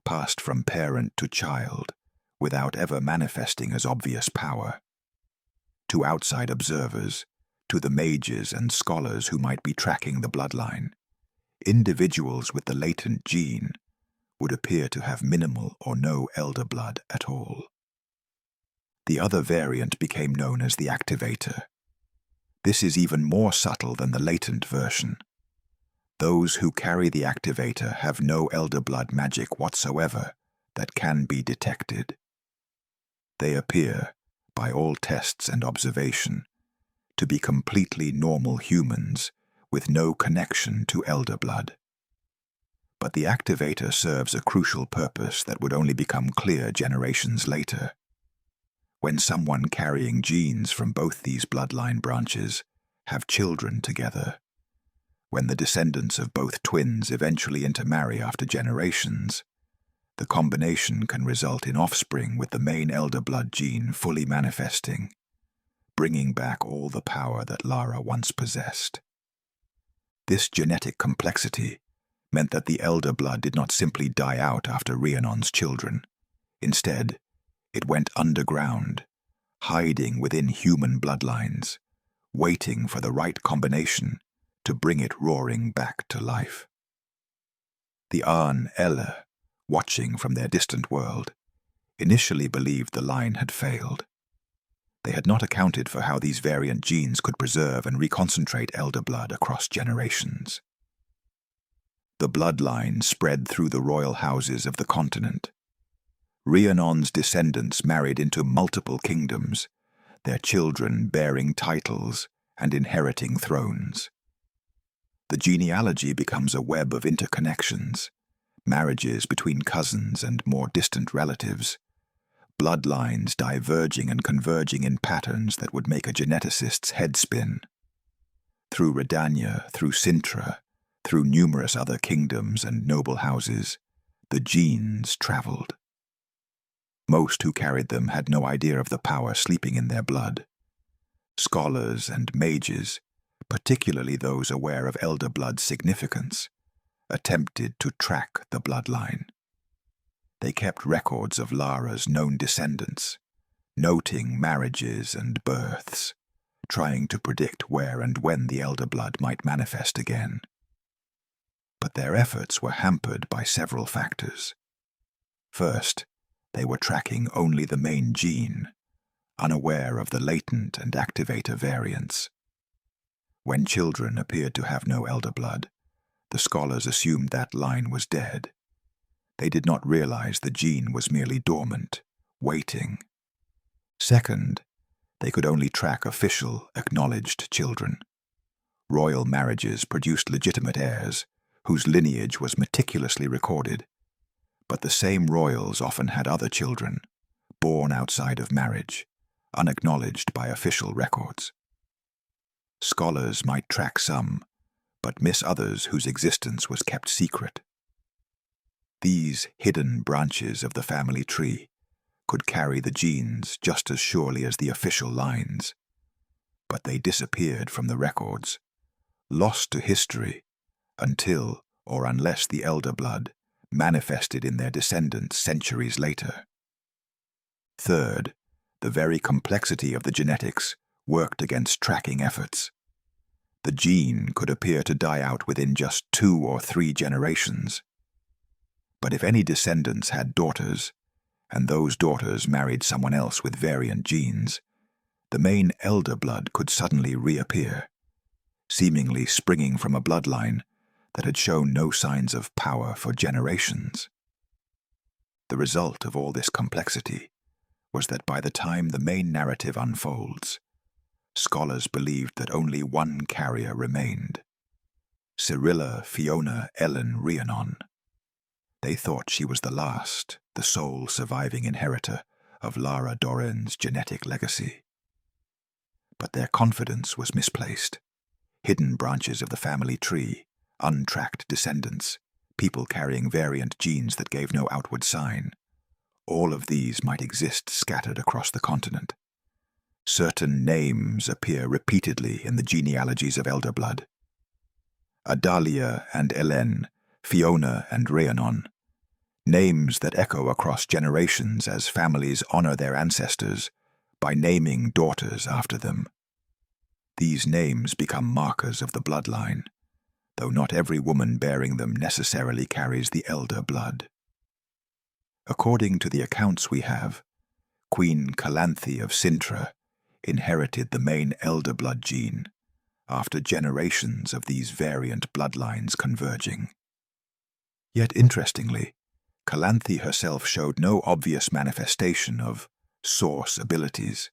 Speaker 1: passed from parent to child, without ever manifesting as obvious power. To outside observers, to the mages and scholars who might be tracking the bloodline, individuals with the latent gene would appear to have minimal or no elder blood at all. The other variant became known as the activator. This is even more subtle than the latent version. Those who carry the activator have no elder blood magic whatsoever that can be detected. They appear, by all tests and observation, to be completely normal humans with no connection to elder blood. But the activator serves a crucial purpose that would only become clear generations later. When someone carrying genes from both these bloodline branches have children together, when the descendants of both twins eventually intermarry after generations, the combination can result in offspring with the main elder blood gene fully manifesting, bringing back all the power that Lara once possessed. This genetic complexity meant that the elder blood did not simply die out after Riannon's children. Instead, it went underground, hiding within human bloodlines, waiting for the right combination to bring it roaring back to life. The Aen Elle, watching from their distant world, initially believed the line had failed. They had not accounted for how these variant genes could preserve and reconcentrate elder blood across generations. The bloodline spread through the royal houses of the continent. Riannon's descendants married into multiple kingdoms, their children bearing titles and inheriting thrones. The genealogy becomes a web of interconnections, marriages between cousins and more distant relatives, bloodlines diverging and converging in patterns that would make a geneticist's head spin. Through Redania, through Sintra, through numerous other kingdoms and noble houses, the genes traveled. Most who carried them had no idea of the power sleeping in their blood. Scholars and mages, particularly those aware of elder blood's significance, attempted to track the bloodline. They kept records of Lara's known descendants, noting marriages and births, trying to predict where and when the elder blood might manifest again. But their efforts were hampered by several factors. First, they were tracking only the main gene, unaware of the latent and activator variants. When children appeared to have no elder blood, the scholars assumed that line was dead. They did not realize the gene was merely dormant, waiting. Second, they could only track official, acknowledged children. Royal marriages produced legitimate heirs, whose lineage was meticulously recorded, but the same royals often had other children, born outside of marriage, unacknowledged by official records. Scholars might track some, but miss others whose existence was kept secret. These hidden branches of the family tree could carry the genes just as surely as the official lines, but they disappeared from the records, lost to history, until or unless the elder blood manifested in their descendants centuries later. Third, the very complexity of the genetics worked against tracking efforts. The gene could appear to die out within just 2 or 3 generations. But if any descendants had daughters, and those daughters married someone else with variant genes, the main elder blood could suddenly reappear, seemingly springing from a bloodline that had shown no signs of power for generations. The result of all this complexity was that by the time the main narrative unfolds, scholars believed that only one carrier remained: Cirilla, Fiona, Elen, Riannon. They thought she was the last, the sole surviving inheritor of Lara Dorren's genetic legacy. But their confidence was misplaced. Hidden branches of the family tree, untracked descendants, people carrying variant genes that gave no outward sign, all of these might exist scattered across the continent. Certain names appear repeatedly in the genealogies of elder blood: Adalia and Elen, Fiona and Riannon, names that echo across generations as families honor their ancestors by naming daughters after them. These names become markers of the bloodline, though not every woman bearing them necessarily carries the elder blood. According to the accounts we have, Queen Calanthe of Cintra inherited the main elder blood gene after generations of these variant bloodlines converging. Yet interestingly, Calanthe herself showed no obvious manifestation of source abilities,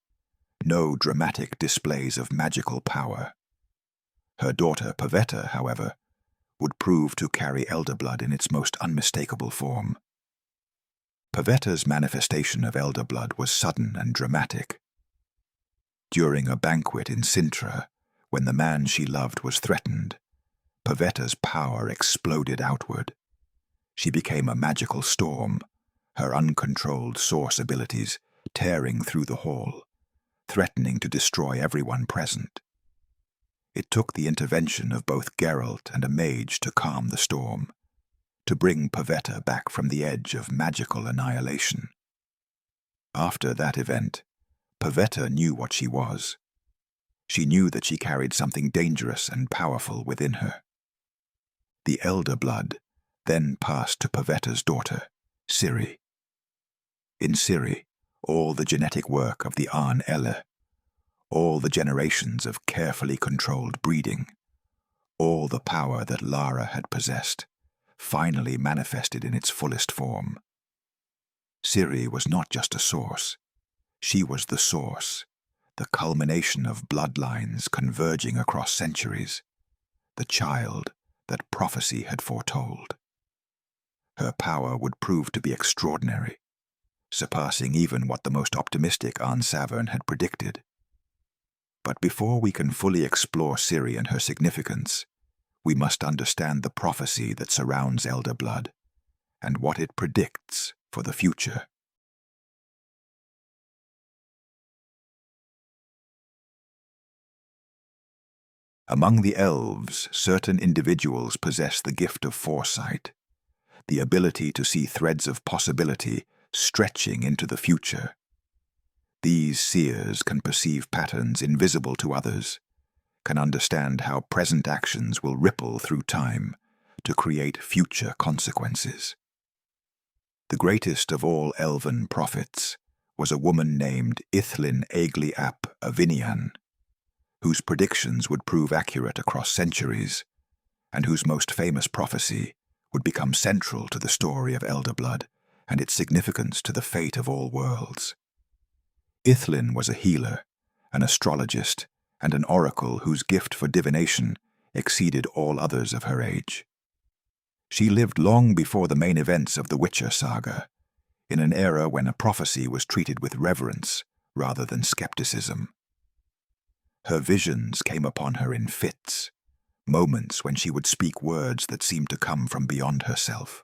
Speaker 1: no dramatic displays of magical power. Her daughter Pavetta, however, would prove to carry elder blood in its most unmistakable form. Pavetta's manifestation of elder blood was sudden and dramatic. During a banquet in Cintra, when the man she loved was threatened, Pavetta's power exploded outward. She became a magical storm, her uncontrolled source abilities tearing through the hall, threatening to destroy everyone present. It took the intervention of both Geralt and a mage to calm the storm, to bring Pavetta back from the edge of magical annihilation. After that event, Pavetta knew what she was. She knew that she carried something dangerous and powerful within her. The elder blood then passed to Pavetta's daughter, Ciri. In Ciri, all the genetic work of the Aen Elle, all the generations of carefully controlled breeding, all the power that Lara had possessed, finally manifested in its fullest form. Ciri was not just a source. She was the source, the culmination of bloodlines converging across centuries, the child that prophecy had foretold. Her power would prove to be extraordinary, surpassing even what the most optimistic Aen Savern had predicted. But before we can fully explore Ciri and her significance, we must understand the prophecy that surrounds elder blood and what it predicts for the future. Among the elves, certain individuals possess the gift of foresight, the ability to see threads of possibility stretching into the future. These seers can perceive patterns invisible to others, can understand how present actions will ripple through time to create future consequences. The greatest of all elven prophets was a woman named Ithlinnespeath of Riannon, whose predictions would prove accurate across centuries, and whose most famous prophecy would become central to the story of elder blood and its significance to the fate of all worlds. Ithlin was a healer, an astrologist, and an oracle whose gift for divination exceeded all others of her age. She lived long before the main events of the Witcher saga, in an era when a prophecy was treated with reverence rather than skepticism. Her visions came upon her in fits, moments when she would speak words that seemed to come from beyond herself.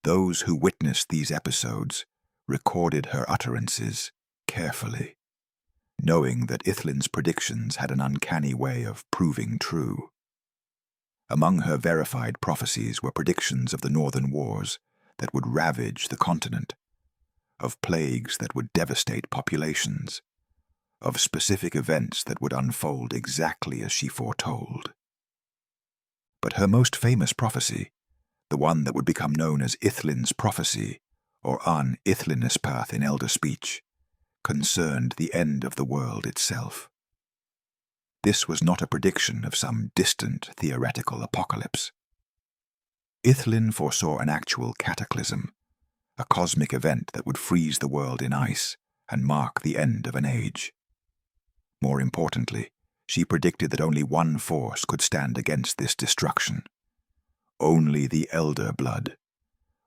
Speaker 1: Those who witnessed these episodes recorded her utterances carefully, knowing that Ithlin's predictions had an uncanny way of proving true. Among her verified prophecies were predictions of the northern wars that would ravage the continent, of plagues that would devastate populations, of specific events that would unfold exactly as she foretold. But her most famous prophecy, the one that would become known as Ithlin's prophecy, or Aen Ithlinnespeath in elder speech, concerned the end of the world itself. This was not a prediction of some distant theoretical apocalypse. Ithlinne foresaw an actual cataclysm, a cosmic event that would freeze the world in ice and mark the end of an age. More importantly, she predicted that only one force could stand against this destruction. Only the elder blood,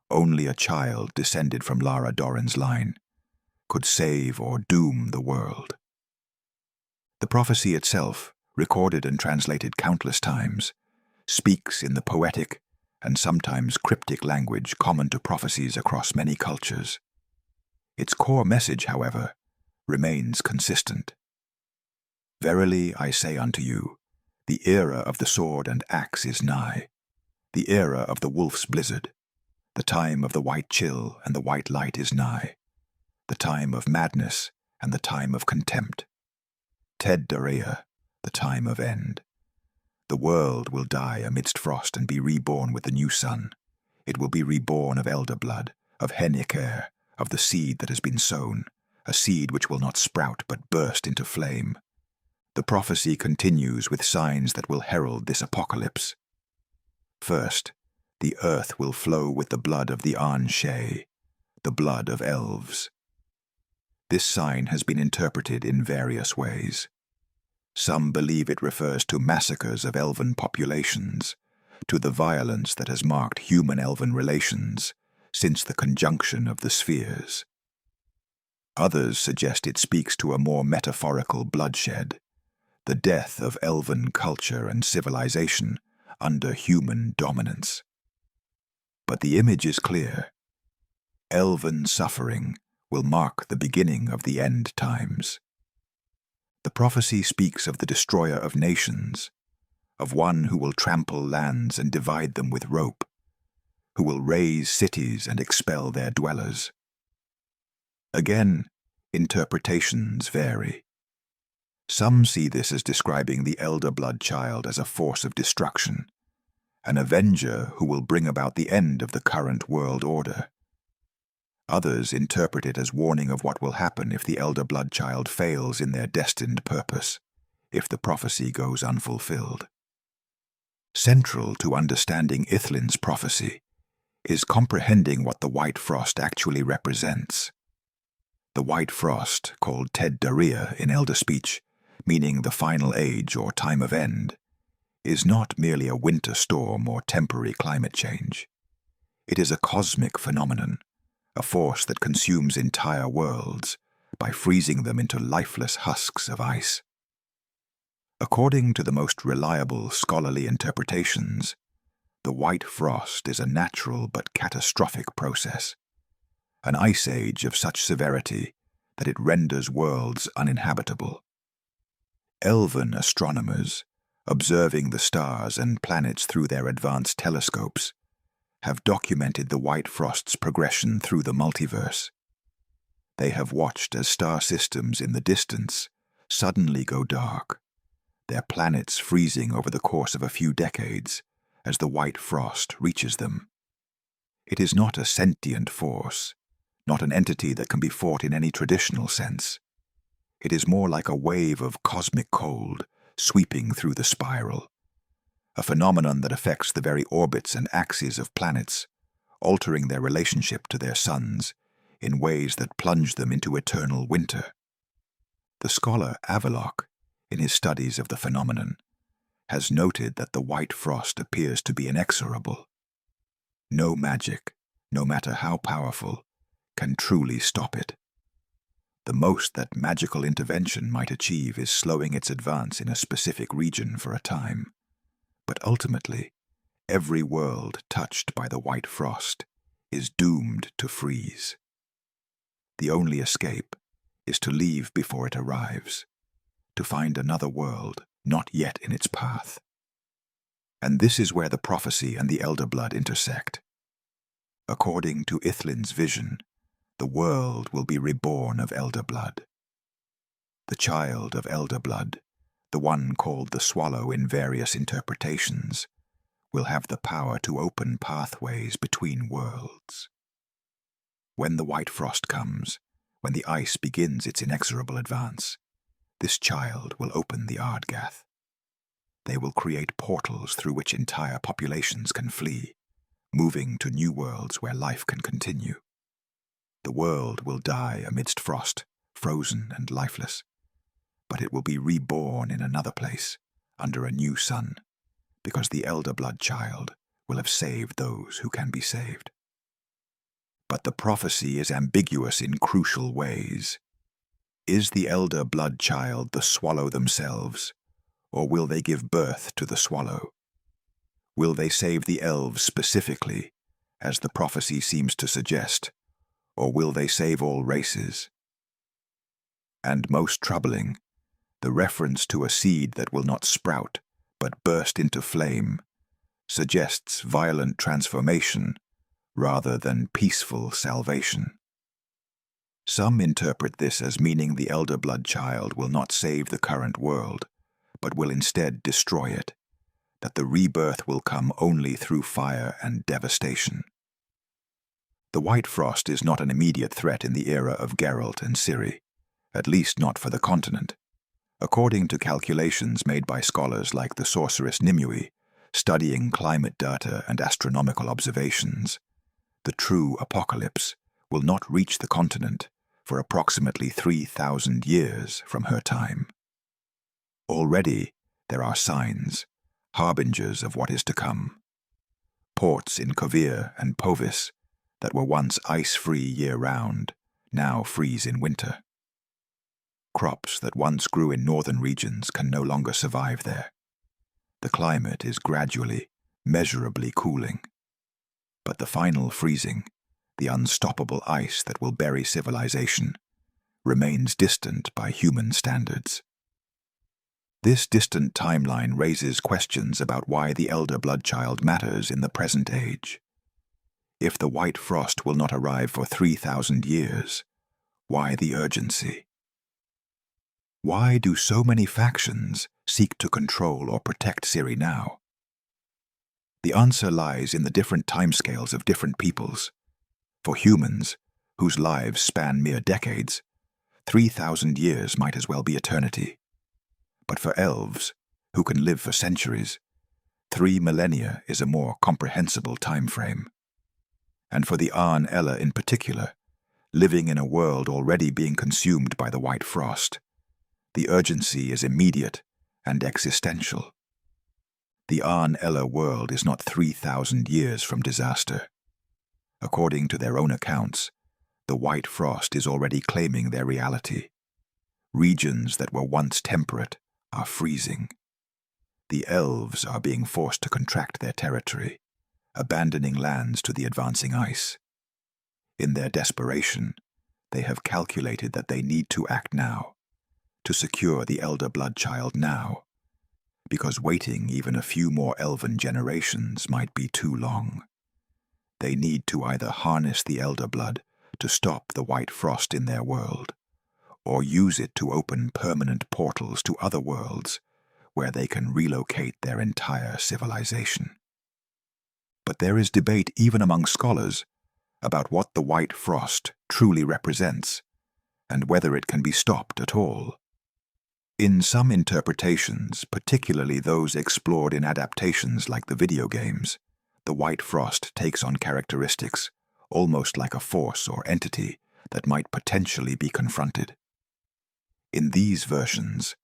Speaker 1: only a child descended from Lara Dorren's line, could save or doom the world. The prophecy itself, recorded and translated countless times, speaks in the poetic and sometimes cryptic language common to prophecies across many cultures. Its core message, however, remains consistent. Verily I say unto you, the era of the sword and axe is nigh, the era of the wolf's blizzard, the time of the white chill and the white light is nigh, the time of madness and the time of contempt. Ted Darea, the time of end. The world will die amidst frost and be reborn with the new sun. It will be reborn of elder blood, of Hen Ichaer, of the seed that has been sown, a seed which will not sprout but burst into flame. The prophecy continues with signs that will herald this apocalypse. First, the earth will flow with the blood of the Aen Elle, the blood of elves. This sign has been interpreted in various ways. Some believe it refers to massacres of elven populations, to the violence that has marked human-elven relations since the conjunction of the spheres. Others suggest it speaks to a more metaphorical bloodshed, the death of elven culture and civilization under human dominance. But the image is clear. Elven suffering will mark the beginning of the end times. The prophecy speaks of the destroyer of nations, of one who will trample lands and divide them with rope, who will raze cities and expel their dwellers. Again, interpretations vary. Some see this as describing the elder blood child as a force of destruction, an avenger who will bring about the end of the current world order. Others interpret it as warning of what will happen if the elder blood child fails in their destined purpose, if the prophecy goes unfulfilled. Central to understanding Ithlinne's prophecy is comprehending what the white frost actually represents. The white frost, called Ted Darea in elder speech, meaning the final age or time of end, is not merely a winter storm or temporary climate change. It is a cosmic phenomenon, a force that consumes entire worlds by freezing them into lifeless husks of ice. According to the most reliable scholarly interpretations, the white frost is a natural but catastrophic process, an ice age of such severity that it renders worlds uninhabitable. Elven astronomers, observing the stars and planets through their advanced telescopes, have documented the White Frost's progression through the multiverse. They have watched as star systems in the distance suddenly go dark, their planets freezing over the course of a few decades as the White Frost reaches them. It is not a sentient force, not an entity that can be fought in any traditional sense. It is more like a wave of cosmic cold sweeping through the spiral, a phenomenon that affects the very orbits and axes of planets, altering their relationship to their suns in ways that plunge them into eternal winter. The scholar Avallac'h, in his studies of the phenomenon, has noted that the White Frost appears to be inexorable. No magic, no matter how powerful, can truly stop it. The most that magical intervention might achieve is slowing its advance in a specific region for a time. But ultimately, every world touched by the White Frost is doomed to freeze. The only escape is to leave before it arrives, to find another world not yet in its path. And this is where the prophecy and the elder blood intersect. According to Ithlin's vision, the world will be reborn of elder blood. The child of elder blood, the one called the Swallow in various interpretations, will have the power to open pathways between worlds. When the White Frost comes, when the ice begins its inexorable advance, this child will open the Ardgath. They will create portals through which entire populations can flee, moving to new worlds where life can continue. The world will die amidst frost, frozen and lifeless, but it will be reborn in another place, under a new sun, because the elder blood child will have saved those who can be saved. But the prophecy is ambiguous in crucial ways. Is the elder blood child the Swallow themselves, or will they give birth to the Swallow? Will they save the elves specifically, as the prophecy seems to suggest, or will they save all races? And most troubling, the reference to a seed that will not sprout, but burst into flame, suggests violent transformation rather than peaceful salvation. Some interpret this as meaning the elder blood child will not save the current world, but will instead destroy it, that the rebirth will come only through fire and devastation. The White Frost is not an immediate threat in the era of Geralt and Ciri, at least not for the continent. According to calculations made by scholars like the sorceress Nimue, studying climate data and astronomical observations, the true apocalypse will not reach the continent for approximately 3,000 years from her time. Already there are signs, harbingers of what is to come. Ports in Kovir and Povis that were once ice-free year-round now freeze in winter. Crops that once grew in northern regions can no longer survive there. The climate is gradually, measurably cooling. But the final freezing, the unstoppable ice that will bury civilization, remains distant by human standards. This distant timeline raises questions about why the elder blood child matters in the present age. If the White Frost will not arrive for 3,000 years, why the urgency? Why do so many factions seek to control or protect Ciri now? The answer lies in the different timescales of different peoples. For humans, whose lives span mere decades, 3,000 years might as well be eternity. But for elves, who can live for centuries, 3 millennia is a more comprehensible time frame. And for the Aen Elle in particular, living in a world already being consumed by the White Frost, the urgency is immediate and existential. The Aen Elle world is not 3,000 years from disaster. According to their own accounts, the White Frost is already claiming their reality. Regions that were once temperate are freezing. The elves are being forced to contract their territory, abandoning lands to the advancing ice. In their desperation, they have calculated that they need to act now, to secure the elder blood child now, because waiting even a few more elven generations might be too long. they need to either harness the elder blood to stop the white frost in their world, or use it to open permanent portals to other worlds where they can relocate their entire civilization. But there is debate even among scholars about what the white frost truly represents and whether it can be stopped at all. In some interpretations, particularly those explored in adaptations like the video games, the white frost takes on characteristics almost like a force or entity that might potentially be confronted. In these versions,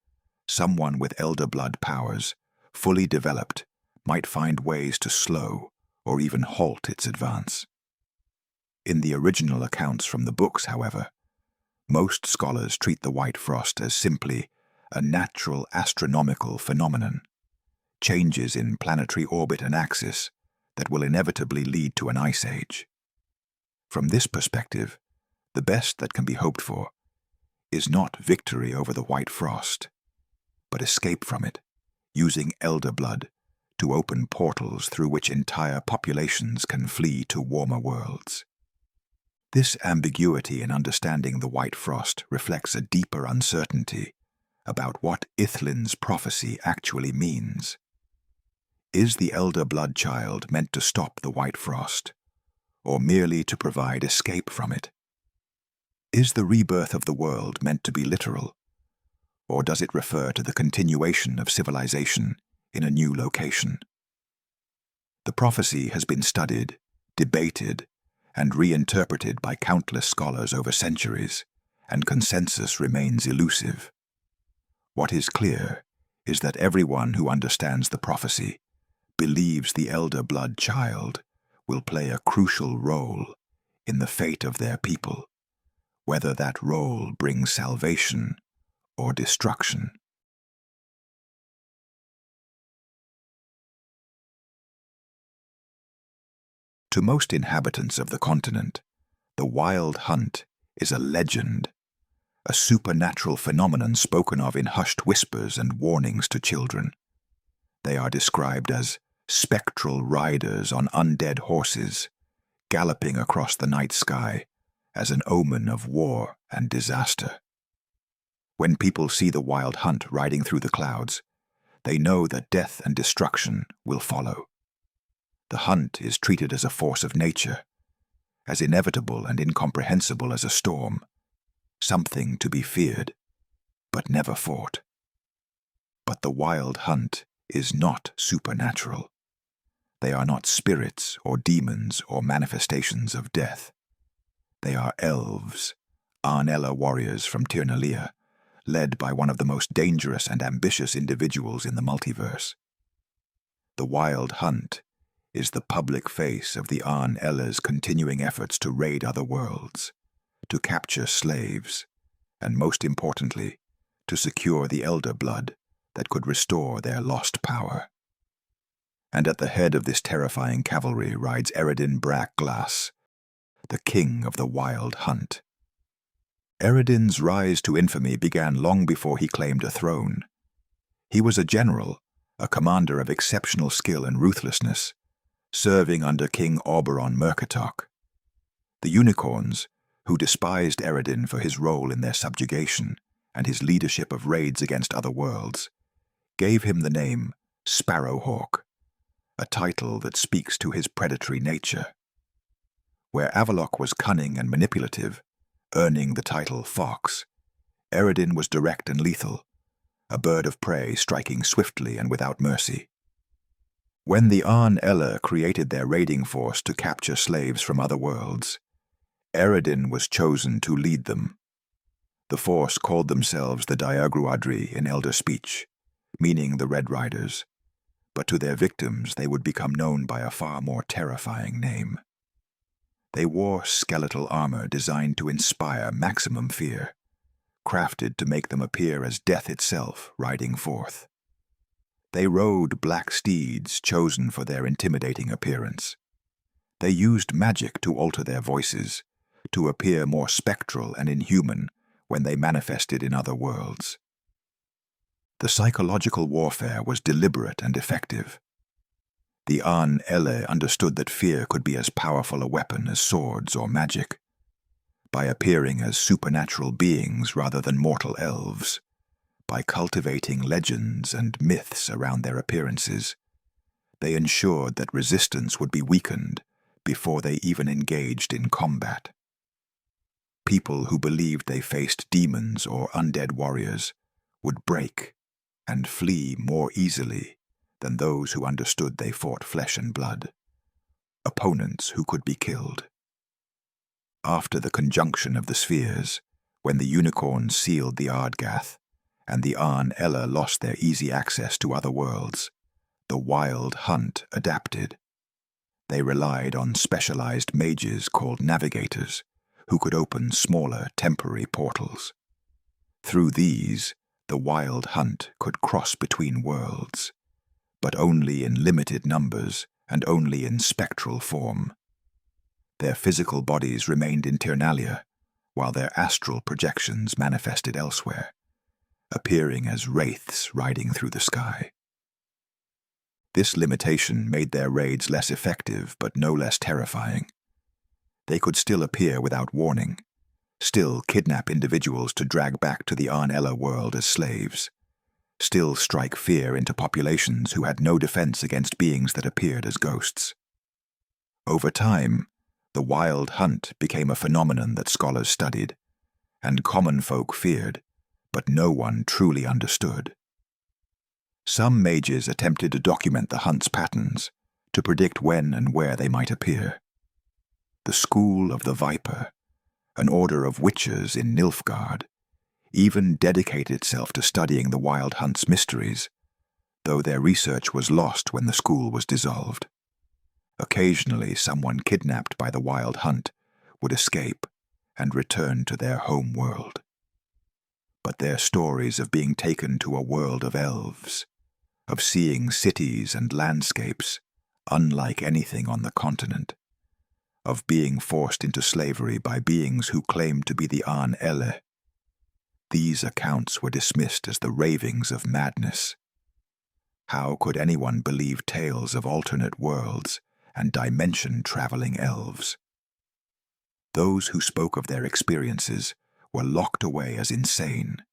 Speaker 1: someone with elder blood powers, fully developed, might find ways to slow or even halt its advance. In the original accounts from the books, however, most scholars treat the white frost as simply a natural astronomical phenomenon, changes in planetary orbit and axis that will inevitably lead to an ice age. From this perspective, the best that can be hoped for is not victory over the white frost, but escape from it, using elder blood to open portals through which entire populations can flee to warmer worlds. This ambiguity in understanding the white frost reflects a deeper uncertainty about what Ithlin's prophecy actually means. Is the elder blood child meant to stop the white frost, or merely to provide escape from it? Is the rebirth of the world meant to be literal, or does it refer to the continuation of civilization in a new location? The prophecy has been studied, debated, and reinterpreted by countless scholars over centuries, and consensus remains elusive. What is clear is that everyone who understands the prophecy believes the elder blood child will play a crucial role in the fate of their people, whether that role brings salvation or destruction. To most inhabitants of the continent, the Wild Hunt is a legend, a supernatural phenomenon spoken of in hushed whispers and warnings to children. They are described as spectral riders on undead horses, galloping across the night sky as an omen of war and disaster. When people see the Wild Hunt riding through the clouds, they know that death and destruction will follow. The hunt is treated as a force of nature, as inevitable and incomprehensible as a storm, something to be feared, but never fought. But the Wild Hunt is not supernatural. They are not spirits or demons or manifestations of death. They are elves, Aen Elle warriors from Cirilla, led by one of the most dangerous and ambitious individuals in the multiverse. The Wild Hunt is the public face of the Aen Elle's continuing efforts to raid other worlds, to capture slaves, and most importantly, to secure the elder blood that could restore their lost power. And at the head of this terrifying cavalry rides Eredin Brack Glass, the king of the Wild Hunt. Eredin's rise to infamy began long before he claimed a throne. He was a general, a commander of exceptional skill and ruthlessness, serving under King Oberon Murkertalk. The unicorns, who despised Eredin for his role in their subjugation and his leadership of raids against other worlds, gave him the name Sparrowhawk, a title that speaks to his predatory nature. Where Avallac'h was cunning and manipulative, earning the title Fox, Eredin was direct and lethal, a bird of prey striking swiftly and without mercy. When the Aen Elle created their raiding force to capture slaves from other worlds, Eredin was chosen to lead them. The force called themselves the Diagruadri in Elder speech, meaning the Red Riders, but to their victims they would become known by a far more terrifying name. They wore skeletal armor designed to inspire maximum fear, crafted to make them appear as death itself riding forth. They rode black steeds chosen for their intimidating appearance. They used magic to alter their voices, to appear more spectral and inhuman when they manifested in other worlds. The psychological warfare was deliberate and effective. The Aen Elle understood that fear could be as powerful a weapon as swords or magic. By appearing as supernatural beings rather than mortal elves, by cultivating legends and myths around their appearances, they ensured that resistance would be weakened before they even engaged in combat. People who believed they faced demons or undead warriors would break and flee more easily than those who understood they fought flesh and blood, opponents who could be killed. After the conjunction of the spheres, when the unicorns sealed the Ardgath, and the Aen Elle lost their easy access to other worlds, the Wild Hunt adapted. They relied on specialized mages called navigators, who could open smaller temporary portals. Through these, the Wild Hunt could cross between worlds, but only in limited numbers and only in spectral form. Their physical bodies remained in Tirnalia, while their astral projections manifested elsewhere, appearing as wraiths riding through the sky. This limitation made their raids less effective but no less terrifying. They could still appear without warning, still kidnap individuals to drag back to the Aen Elle world as slaves, still strike fear into populations who had no defense against beings that appeared as ghosts. Over time, the Wild Hunt became a phenomenon that scholars studied, and common folk feared, but no one truly understood. Some mages attempted to document the hunt's patterns, to predict when and where they might appear. The School of the Viper, an order of witches in Nilfgaard, even dedicated itself to studying the Wild Hunt's mysteries, though their research was lost when the school was dissolved. Occasionally, someone kidnapped by the Wild Hunt would escape and return to their home world. But their stories of being taken to a world of elves, of seeing cities and landscapes unlike anything on the continent, of being forced into slavery by beings who claimed to be the Aen Elle, these accounts were dismissed as the ravings of madness. How could anyone believe tales of alternate worlds and dimension-traveling elves? Those who spoke of their experiences were locked away as insane,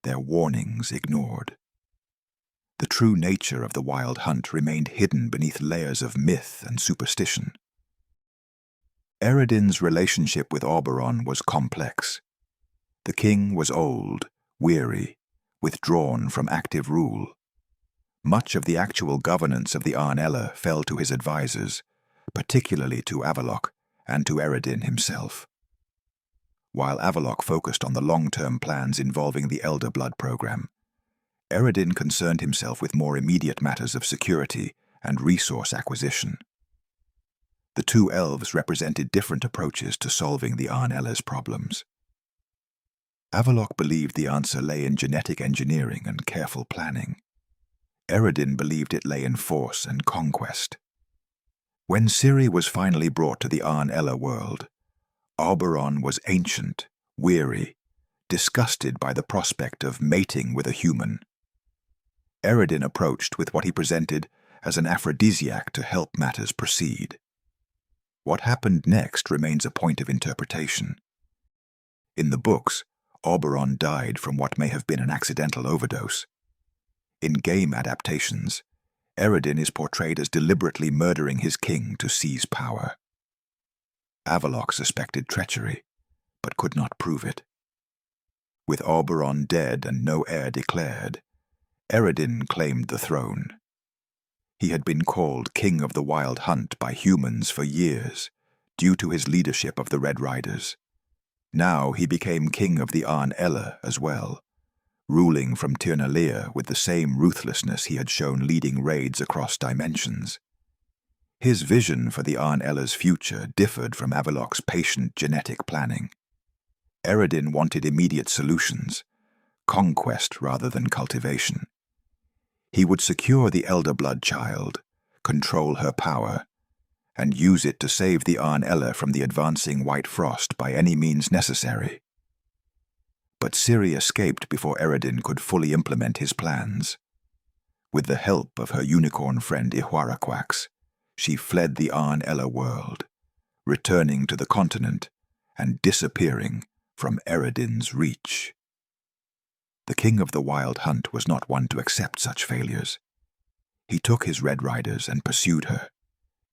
Speaker 1: their warnings ignored. The true nature of the Wild Hunt remained hidden beneath layers of myth and superstition. Eredin's relationship with Oberon was complex. The king was old, weary, withdrawn from active rule. Much of the actual governance of the Aen Elle fell to his advisors, particularly to Avallac'h and to Eredin himself. While Avallac'h focused on the long-term plans involving the Elder Blood program, Eredin concerned himself with more immediate matters of security and resource acquisition. The two elves represented different approaches to solving the Aen Elle's problems. Avallac'h believed the answer lay in genetic engineering and careful planning. Eredin believed it lay in force and conquest. When Ciri was finally brought to the Aen Elle world, Oberon was ancient, weary, disgusted by the prospect of mating with a human. Eredin approached with what he presented as an aphrodisiac to help matters proceed. What happened next remains a point of interpretation. In the books, Oberon died from what may have been an accidental overdose. In game adaptations, Eredin is portrayed as deliberately murdering his king to seize power. Avallac'h suspected treachery, but could not prove it. With Oberon dead and no heir declared, Eredin claimed the throne. He had been called King of the Wild Hunt by humans for years, due to his leadership of the Red Riders. Now he became King of the Aen Elle as well, ruling from Tirnalia with the same ruthlessness he had shown leading raids across dimensions. His vision for the Aen Elle's future differed from Avallac'h's patient genetic planning. Eredin wanted immediate solutions, conquest rather than cultivation. He would secure the Elder Blood child, control her power, and use it to save the Aen Elle from the advancing White Frost by any means necessary. But Ciri escaped before Eredin could fully implement his plans. With the help of her unicorn friend Ihuaraquax, she fled the Aen Elle world, returning to the continent and disappearing from Eredin's reach. The king of the Wild Hunt was not one to accept such failures. He took his Red Riders and pursued her,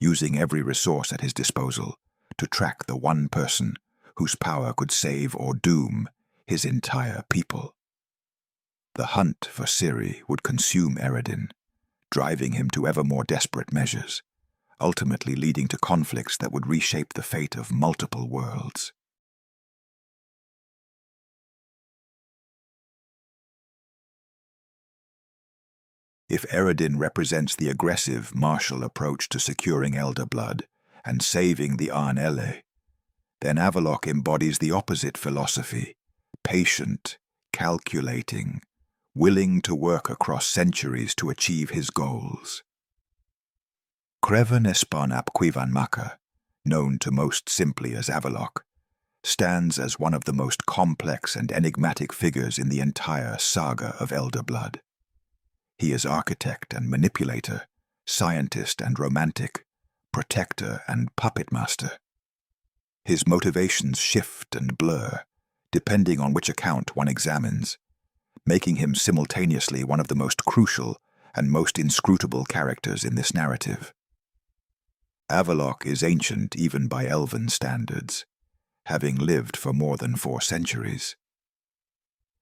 Speaker 1: using every resource at his disposal to track the one person whose power could save or doom his entire people. The hunt for Ciri would consume Eredin, driving him to ever more desperate measures, ultimately leading to conflicts that would reshape the fate of multiple worlds. If Eredin represents the aggressive, martial approach to securing elder blood and saving the Aen Elle, then Avallac'h embodies the opposite philosophy: patient, calculating, willing to work across centuries to achieve his goals. Ithlinnespeath, known to most simply as Avallac'h, stands as one of the most complex and enigmatic figures in the entire saga of elder blood. He is architect and manipulator, scientist and romantic, protector and puppet master. His motivations shift and blur, depending on which account one examines, making him simultaneously one of the most crucial and most inscrutable characters in this narrative. Avallac'h is ancient even by elven standards, having lived for more than 4 centuries.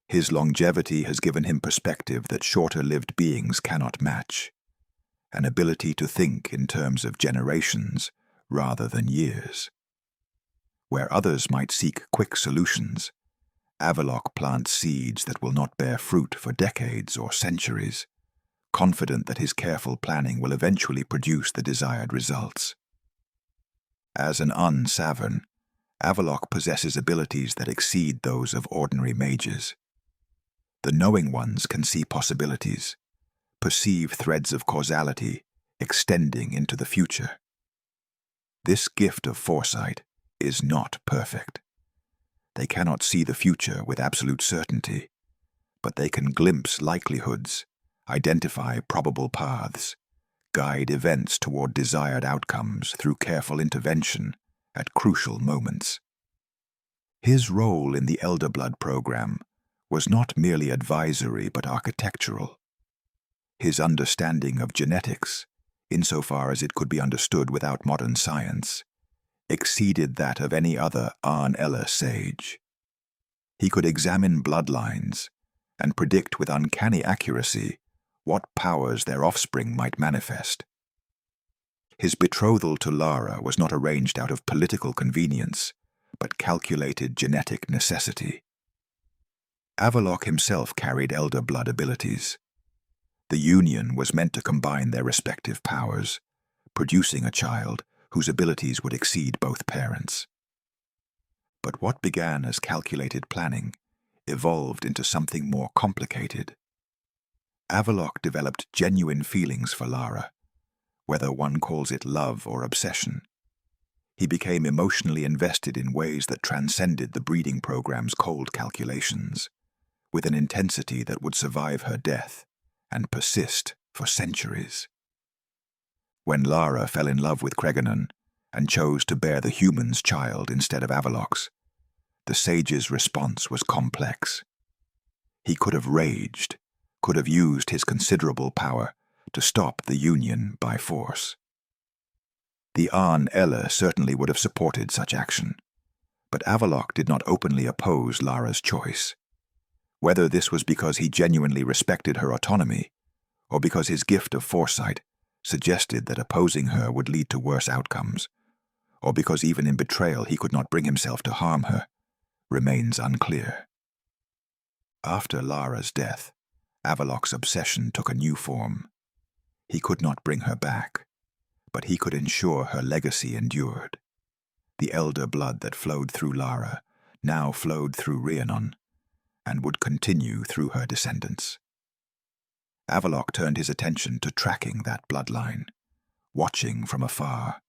Speaker 1: His longevity has given him perspective that shorter-lived beings cannot match, an ability to think in terms of generations rather than years. Where others might seek quick solutions, Avallac'h plants seeds that will not bear fruit for decades or centuries, confident that his careful planning will eventually produce the desired results. As an unsavern, Avallac'h possesses abilities that exceed those of ordinary mages. The knowing ones can see possibilities, perceive threads of causality extending into the future. This gift of foresight is not perfect. They cannot see the future with absolute certainty, but they can glimpse likelihoods, identify probable paths, guide events toward desired outcomes through careful intervention at crucial moments. His role in the Elder Blood program was not merely advisory but architectural. His understanding of genetics, insofar as it could be understood without modern science, exceeded that of any other Aen Elle sage. He could examine bloodlines and predict with uncanny accuracy what powers their offspring might manifest. His betrothal to Lara was not arranged out of political convenience, but calculated genetic necessity. Avallac'h himself carried elder blood abilities. The union was meant to combine their respective powers, producing a child whose abilities would exceed both parents. But what began as calculated planning evolved into something more complicated. Avallac'h developed genuine feelings for Lara, whether one calls it love or obsession. He became emotionally invested in ways that transcended the breeding program's cold calculations, with an intensity that would survive her death and persist for centuries. When Lara fell in love with Riannon and chose to bear the human's child instead of Avallac'h's, the sage's response was complex. He could have raged, could have used his considerable power to stop the union by force. The Aen Elle certainly would have supported such action, but Avallac'h did not openly oppose Lara's choice. Whether this was because he genuinely respected her autonomy, or because his gift of foresight suggested that opposing her would lead to worse outcomes, or because even in betrayal he could not bring himself to harm her, remains unclear. After Lara's death, Avallac'h's obsession took a new form. He could not bring her back, but he could ensure her legacy endured. The elder blood that flowed through Lara now flowed through Riannon, and would continue through her descendants. Avallac'h turned his attention to tracking that bloodline, watching from afar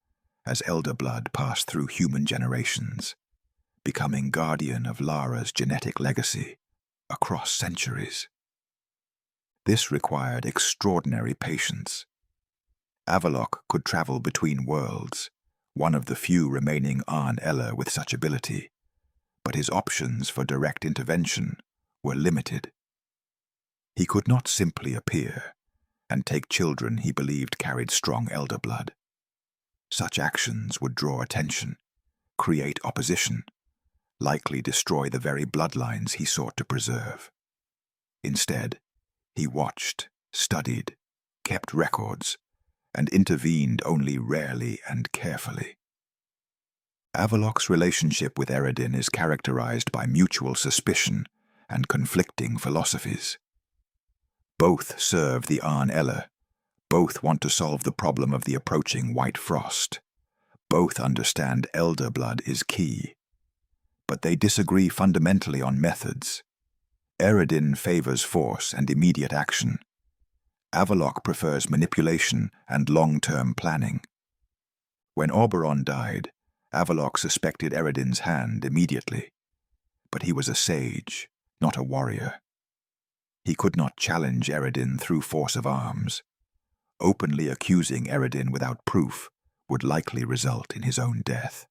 Speaker 1: as elder blood passed through human generations, becoming guardian of Lara's genetic legacy across centuries. This required extraordinary patience. Avallac'h could travel between worlds, one of the few remaining Aen Elle with such ability, but his options for direct intervention were limited. He could not simply appear and take children he believed carried strong elder blood. Such actions would draw attention, create opposition, likely destroy the very bloodlines he sought to preserve. Instead, he watched, studied, kept records, and intervened only rarely and carefully. Avallac'h's relationship with Eredin is characterized by mutual suspicion and conflicting philosophies. Both serve the Aen Elle, both want to solve the problem of the approaching white frost, both understand elder blood is key, but they disagree fundamentally on methods. Eredin favors force and immediate action. Avallac'h prefers manipulation and long-term planning. When Oberon died, Avallac'h suspected Eredin's hand immediately, but he was a sage, not a warrior. He could not challenge Eredin through force of arms. Openly accusing Eredin without proof would likely result in his own death.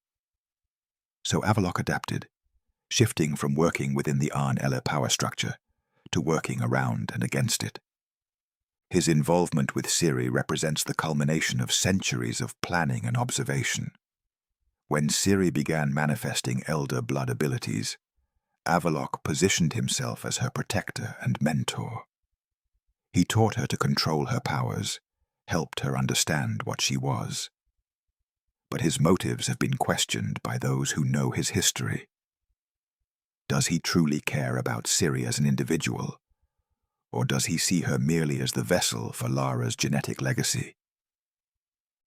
Speaker 1: So Avallac'h adapted, shifting from working within the Aen Elle power structure to working around and against it. His involvement with Ciri represents the culmination of centuries of planning and observation. When Ciri began manifesting elder blood abilities, Avallac'h positioned himself as her protector and mentor. He taught her to control her powers, helped her understand what she was. But his motives have been questioned by those who know his history. Does he truly care about Ciri as an individual, or does he see her merely as the vessel for Lara's genetic legacy?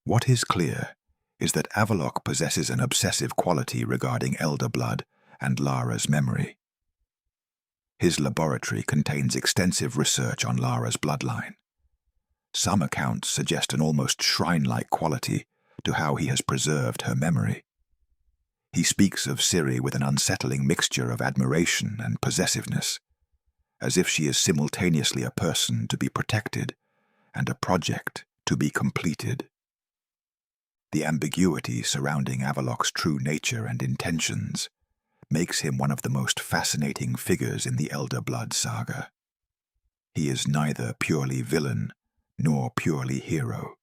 Speaker 1: What is clear is that Avallac'h possesses an obsessive quality regarding elder blood and Lara's memory. His laboratory contains extensive research on Lara's bloodline. Some accounts suggest an almost shrine-like quality to how he has preserved her memory. He speaks of Ciri with an unsettling mixture of admiration and possessiveness, as if she is simultaneously a person to be protected and a project to be completed. The ambiguity surrounding Avallac'h's true nature and intentions makes him one of the most fascinating figures in the Elder Blood saga. He is neither purely villain nor purely hero.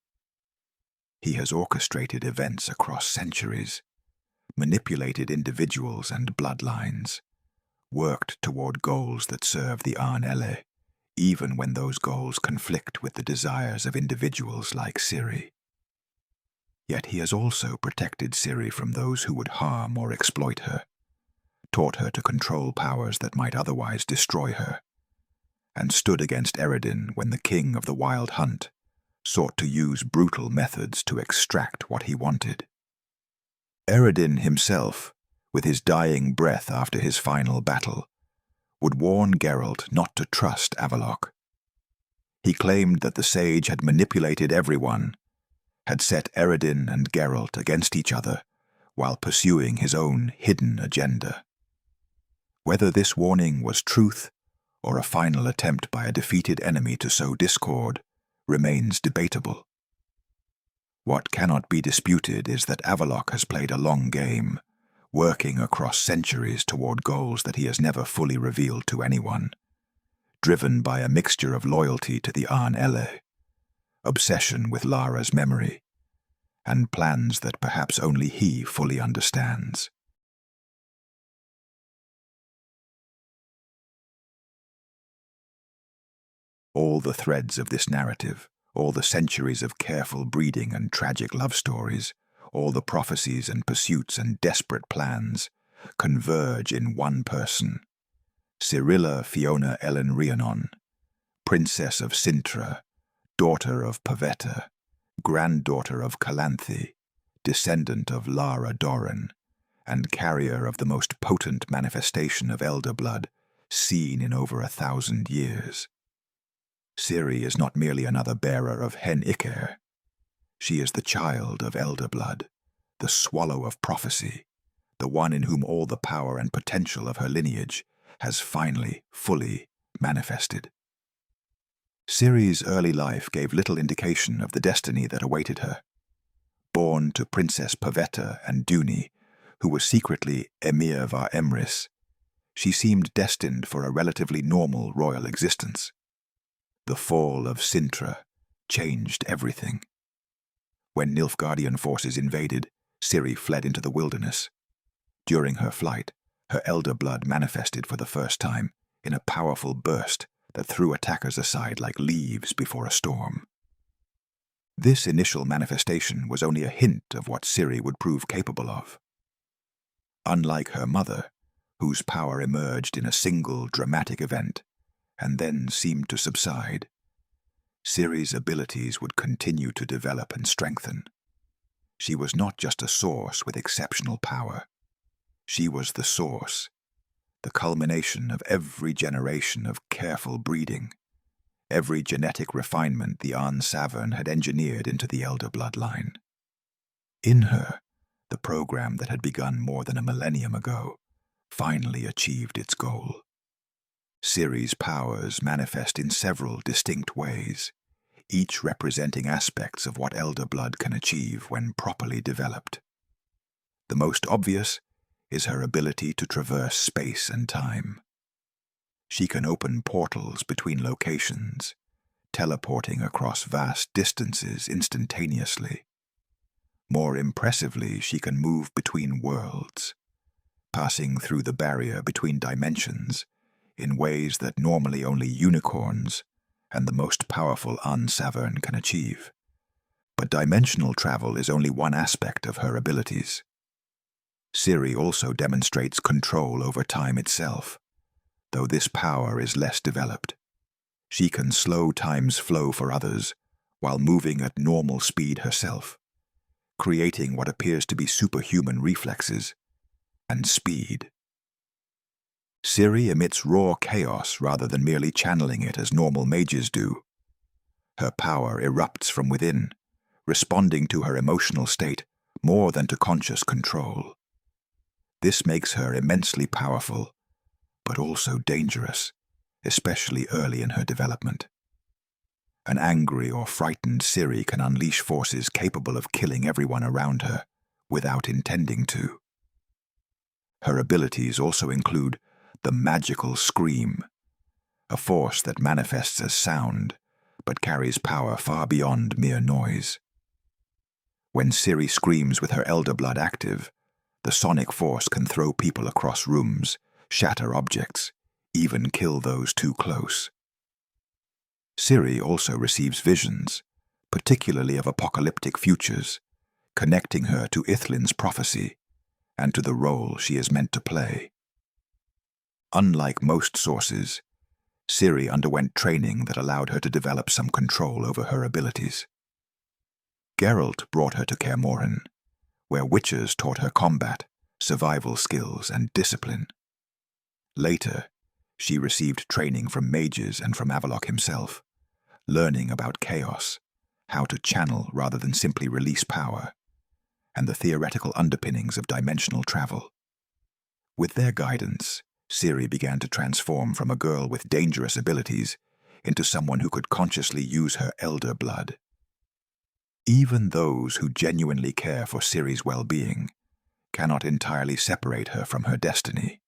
Speaker 1: He has orchestrated events across centuries, manipulated individuals and bloodlines, worked toward goals that serve the Aen Elle, even when those goals conflict with the desires of individuals like Ciri. Yet he has also protected Ciri from those who would harm or exploit her, taught her to control powers that might otherwise destroy her, and stood against Eredin when the king of the Wild Hunt sought to use brutal methods to extract what he wanted. Eredin himself, with his dying breath after his final battle, would warn Geralt not to trust Avallac'h. He claimed that the sage had manipulated everyone, had set Eredin and Geralt against each other while pursuing his own hidden agenda. Whether this warning was truth or a final attempt by a defeated enemy to sow discord remains debatable. What cannot be disputed is that Avallac'h has played a long game, working across centuries toward goals that he has never fully revealed to anyone, driven by a mixture of loyalty to the Aen Elle, obsession with Lara's memory, and plans that perhaps only he fully understands. All the threads of this narrative, all the centuries of careful breeding and tragic love stories, all the prophecies and pursuits and desperate plans, converge in one person. Cirilla Fiona Elen Riannon, Princess of Cintra, daughter of Pavetta, granddaughter of Calanthe, descendant of Lara Dorren, and carrier of the most potent manifestation of elder blood seen in over 1,000 years. Ciri is not merely another bearer of Hen Ichaer. She is the child of elder blood, the swallow of prophecy, the one in whom all the power and potential of her lineage has finally, fully manifested. Ciri's early life gave little indication of the destiny that awaited her. Born to Princess Pavetta and Duny, who was secretly Emir var Emrys, she seemed destined for a relatively normal royal existence. The fall of Cintra changed everything. When Nilfgaardian forces invaded, Ciri fled into the wilderness. During her flight, her elder blood manifested for the first time in a powerful burst that threw attackers aside like leaves before a storm. This initial manifestation was only a hint of what Ciri would prove capable of. Unlike her mother, whose power emerged in a single dramatic event and then seemed to subside, Ciri's abilities would continue to develop and strengthen. She was not just a source with exceptional power. She was the source, the culmination of every generation of careful breeding, every genetic refinement the Aen Savern had engineered into the elder bloodline. In her, the program that had begun more than a millennium ago finally achieved its goal. Ciri's powers manifest in several distinct ways, each representing aspects of what elder blood can achieve when properly developed. The most obvious is her ability to traverse space and time. She can open portals between locations, teleporting across vast distances instantaneously. More impressively, she can move between worlds, passing through the barrier between dimensions in ways that normally only unicorns and the most powerful Aen Savern can achieve. But dimensional travel is only one aspect of her abilities. Ciri also demonstrates control over time itself, though this power is less developed. She can slow time's flow for others while moving at normal speed herself, creating what appears to be superhuman reflexes and speed. Ciri emits raw chaos rather than merely channeling it as normal mages do. Her power erupts from within, responding to her emotional state more than to conscious control. This makes her immensely powerful, but also dangerous, especially early in her development. An angry or frightened Ciri can unleash forces capable of killing everyone around her without intending to. Her abilities also include the magical scream, a force that manifests as sound but carries power far beyond mere noise. When Ciri screams with her elder blood active, the sonic force can throw people across rooms, shatter objects, even kill those too close. Ciri also receives visions, particularly of apocalyptic futures, connecting her to Ithlin's prophecy and to the role she is meant to play. Unlike most sources, Ciri underwent training that allowed her to develop some control over her abilities. Geralt brought her to Kaer Morhen, where witches taught her combat, survival skills, and discipline. Later, she received training from mages and from Avallac'h himself, learning about chaos, how to channel rather than simply release power, and the theoretical underpinnings of dimensional travel. With their guidance, Ciri began to transform from a girl with dangerous abilities into someone who could consciously use her elder blood. Even those who genuinely care for Ciri's well-being cannot entirely separate her from her destiny.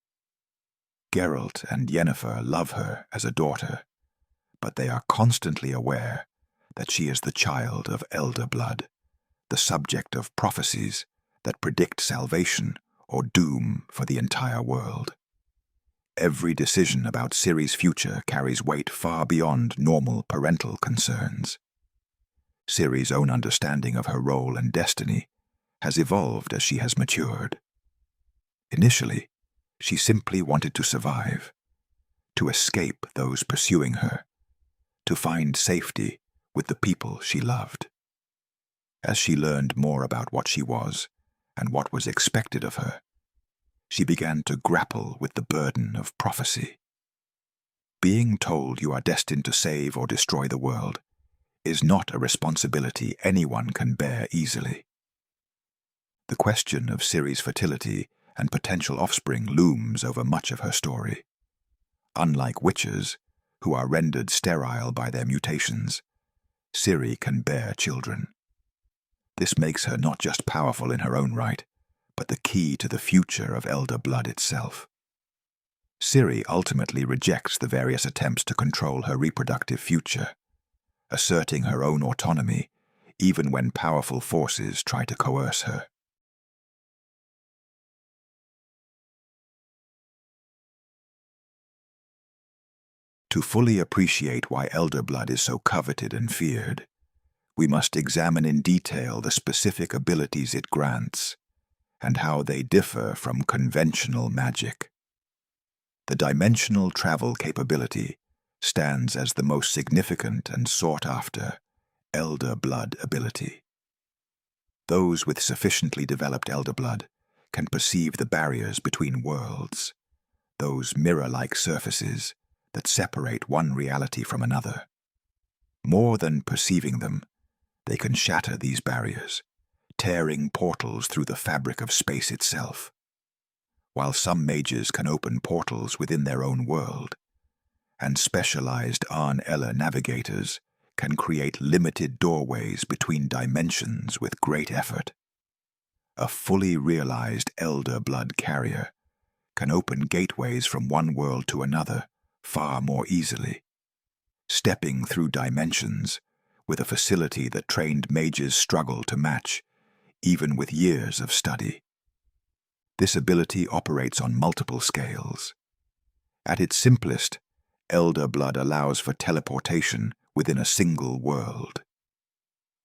Speaker 1: Geralt and Yennefer love her as a daughter, but they are constantly aware that she is the child of elder blood, the subject of prophecies that predict salvation or doom for the entire world. Every decision about Ciri's future carries weight far beyond normal parental concerns. Ciri's own understanding of her role and destiny has evolved as she has matured. Initially, she simply wanted to survive, to escape those pursuing her, to find safety with the people she loved. As she learned more about what she was and what was expected of her, she began to grapple with the burden of prophecy. Being told you are destined to save or destroy the world is not a responsibility anyone can bear easily. The question of Ciri's fertility and potential offspring looms over much of her story. Unlike witches, who are rendered sterile by their mutations, Ciri can bear children. This makes her not just powerful in her own right, but the key to the future of elder blood itself. Ciri ultimately rejects the various attempts to control her reproductive future, asserting her own autonomy even when powerful forces try to coerce her. To fully appreciate why elder blood is so coveted and feared, we must examine in detail the specific abilities it grants and how they differ from conventional magic. The dimensional travel capability stands as the most significant and sought-after elder blood ability. Those with sufficiently developed elder blood can perceive the barriers between worlds, those mirror-like surfaces that separate one reality from another. More than perceiving them, they can shatter these barriers, tearing portals through the fabric of space itself. While some mages can open portals within their own world, and specialized Aen Elle navigators can create limited doorways between dimensions with great effort, a fully realized elder blood carrier can open gateways from one world to another far more easily, stepping through dimensions with a facility that trained mages struggle to match, even with years of study. This ability operates on multiple scales. At its simplest, elder blood allows for teleportation within a single world.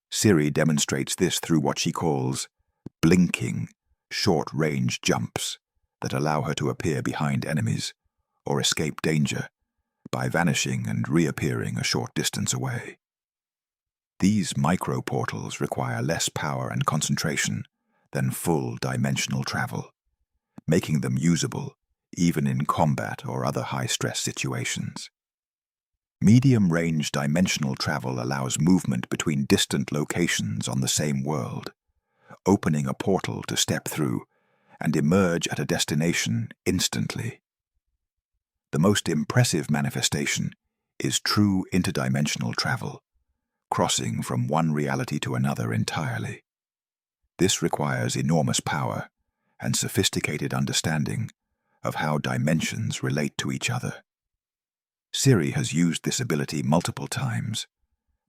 Speaker 1: Ciri demonstrates this through what she calls blinking, short-range jumps that allow her to appear behind enemies or escape danger by vanishing and reappearing a short distance away. These micro-portals require less power and concentration than full dimensional travel, making them usable even in combat or other high-stress situations. Medium-range dimensional travel allows movement between distant locations on the same world, opening a portal to step through and emerge at a destination instantly. The most impressive manifestation is true interdimensional travel, crossing from one reality to another entirely. This requires enormous power and sophisticated understanding of how dimensions relate to each other. Ciri has used this ability multiple times,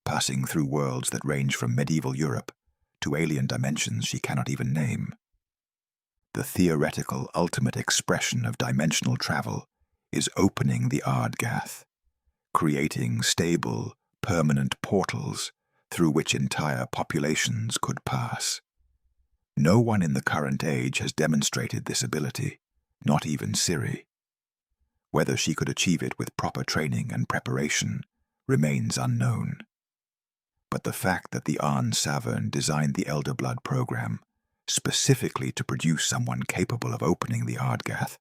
Speaker 1: passing through worlds that range from medieval Europe to alien dimensions she cannot even name. The theoretical ultimate expression of dimensional travel is opening the Ardgath, creating stable, permanent portals through which entire populations could pass. No one in the current age has demonstrated this ability, not even Ciri. Whether she could achieve it with proper training and preparation remains unknown. But the fact that the Aen Savern designed the Elder Blood program specifically to produce someone capable of opening the Ardgath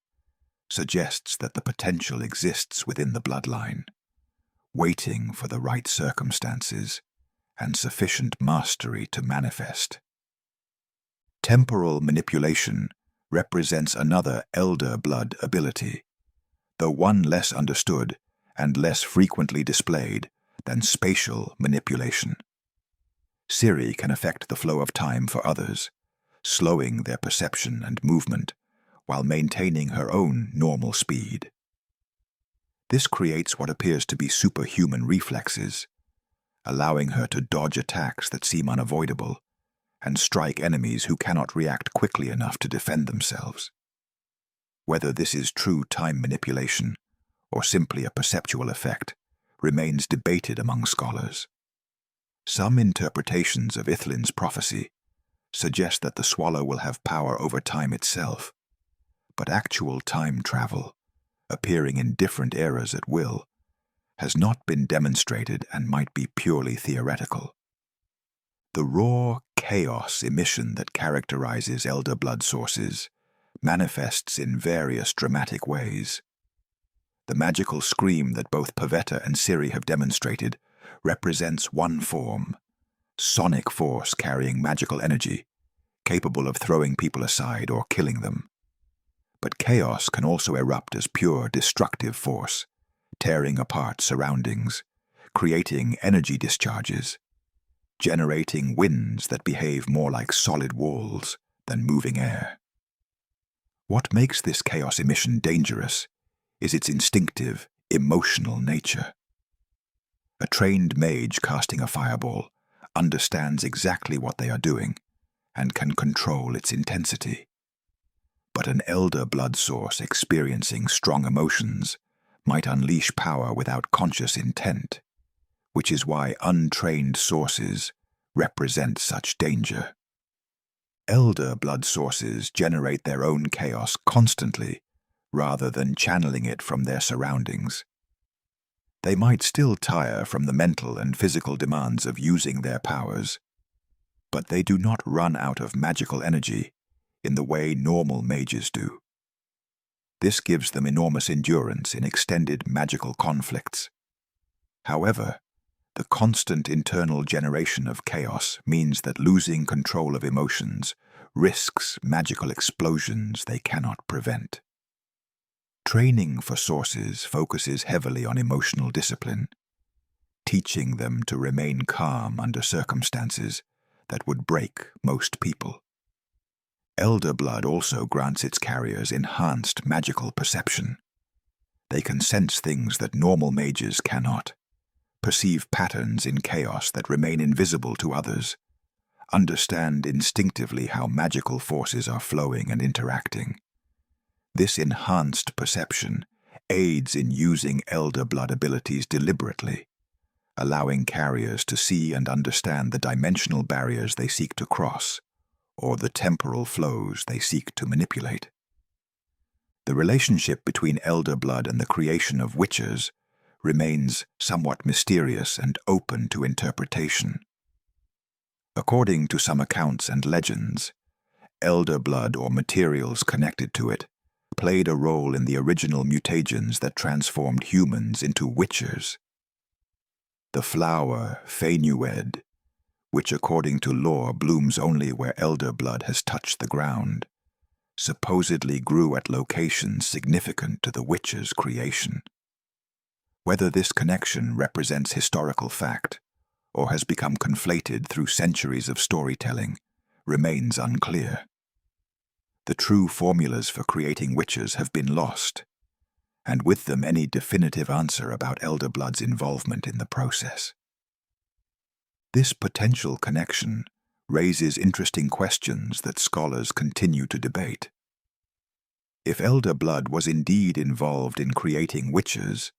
Speaker 1: suggests that the potential exists within the bloodline, waiting for the right circumstances and sufficient mastery to manifest. Temporal manipulation represents another elder blood ability, though one less understood and less frequently displayed than spatial manipulation. Ciri can affect the flow of time for others, slowing their perception and movement while maintaining her own normal speed. This creates what appears to be superhuman reflexes, allowing her to dodge attacks that seem unavoidable and strike enemies who cannot react quickly enough to defend themselves. Whether this is true time manipulation or simply a perceptual effect remains debated among scholars. Some interpretations of Ithlin's prophecy suggest that the swallow will have power over time itself, but actual time travel, appearing in different eras at will, has not been demonstrated and might be purely theoretical. The raw chaos emission that characterizes elder blood sources manifests in various dramatic ways. The magical scream that both Pavetta and Ciri have demonstrated represents one form, sonic force carrying magical energy, capable of throwing people aside or killing them. But chaos can also erupt as pure destructive force, tearing apart surroundings, creating energy discharges, generating winds that behave more like solid walls than moving air. What makes this chaos emission dangerous is its instinctive, emotional nature. A trained mage casting a fireball understands exactly what they are doing and can control its intensity. But an elder blood source experiencing strong emotions might unleash power without conscious intent, which is why untrained sources represent such danger. Elder blood sources generate their own chaos constantly, rather than channeling it from their surroundings. They might still tire from the mental and physical demands of using their powers, but they do not run out of magical energy in the way normal mages do. This gives them enormous endurance in extended magical conflicts. However, the constant internal generation of chaos means that losing control of emotions risks magical explosions they cannot prevent. Training for sources focuses heavily on emotional discipline, teaching them to remain calm under circumstances that would break most people. Elder blood also grants its carriers enhanced magical perception. They can sense things that normal mages cannot, perceive patterns in chaos that remain invisible to others, understand instinctively how magical forces are flowing and interacting. This enhanced perception aids in using elder blood abilities deliberately, allowing carriers to see and understand the dimensional barriers they seek to cross, or the temporal flows they seek to manipulate. The relationship between elder blood and the creation of witches remains somewhat mysterious and open to interpretation. According to some accounts and legends, elder blood or materials connected to it played a role in the original mutagens that transformed humans into witchers. The flower Fiona, which according to lore blooms only where elder blood has touched the ground, supposedly grew at locations significant to the witch's creation. Whether this connection represents historical fact or has become conflated through centuries of storytelling remains unclear. The true formulas for creating witches have been lost, and with them any definitive answer about elder blood's involvement in the process. This potential connection raises interesting questions that scholars continue to debate. If elder blood was indeed involved in creating witches,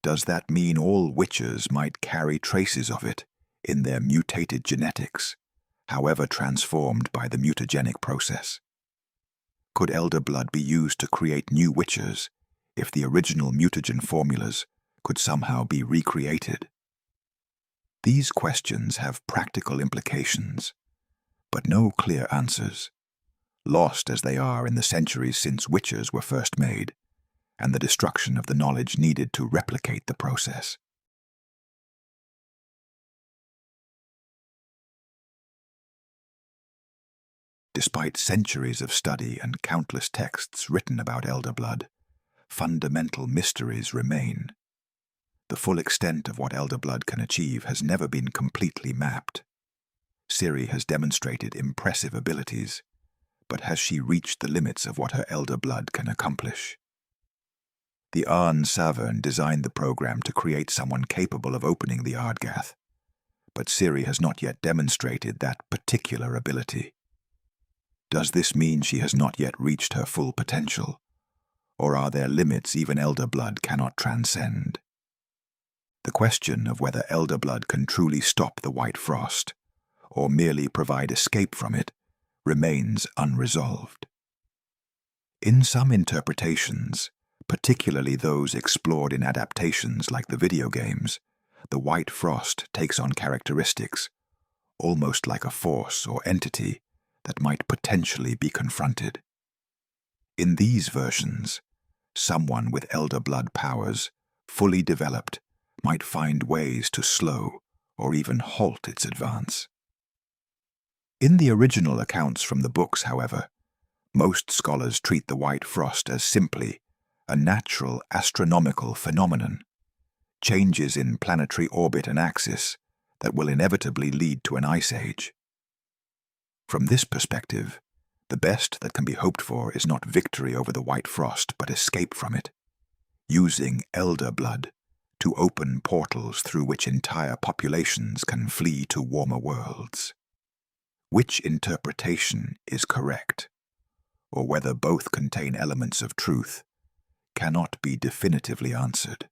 Speaker 1: does that mean all witches might carry traces of it in their mutated genetics, however transformed by the mutagenic process? Could elder blood be used to create new witches if the original mutagen formulas could somehow be recreated? These questions have practical implications, but no clear answers, lost as they are in the centuries since witches were first made, and the destruction of the knowledge needed to replicate the process. Despite centuries of study and countless texts written about elder blood, fundamental mysteries remain. The full extent of what elder blood can achieve has never been completely mapped. Ciri has demonstrated impressive abilities, but has she reached the limits of what her elder blood can accomplish? The Aen Elle designed the program to create someone capable of opening the Avallac'h, but Ciri has not yet demonstrated that particular ability. Does this mean she has not yet reached her full potential, or are there limits even elder blood cannot transcend? The question of whether elder blood can truly stop the white frost, or merely provide escape from it, remains unresolved. In some interpretations, particularly those explored in adaptations like the video games, the white frost takes on characteristics, almost like a force or entity, that might potentially be confronted. In these versions, someone with elder blood powers, fully developed, might find ways to slow or even halt its advance. In the original accounts from the books, however, most scholars treat the white frost as simply a natural astronomical phenomenon, changes in planetary orbit and axis that will inevitably lead to an ice age. From this perspective, the best that can be hoped for is not victory over the white frost, but escape from it, using elder blood to open portals through which entire populations can flee to warmer worlds. Which interpretation is correct, or whether both contain elements of truth, cannot be definitively answered.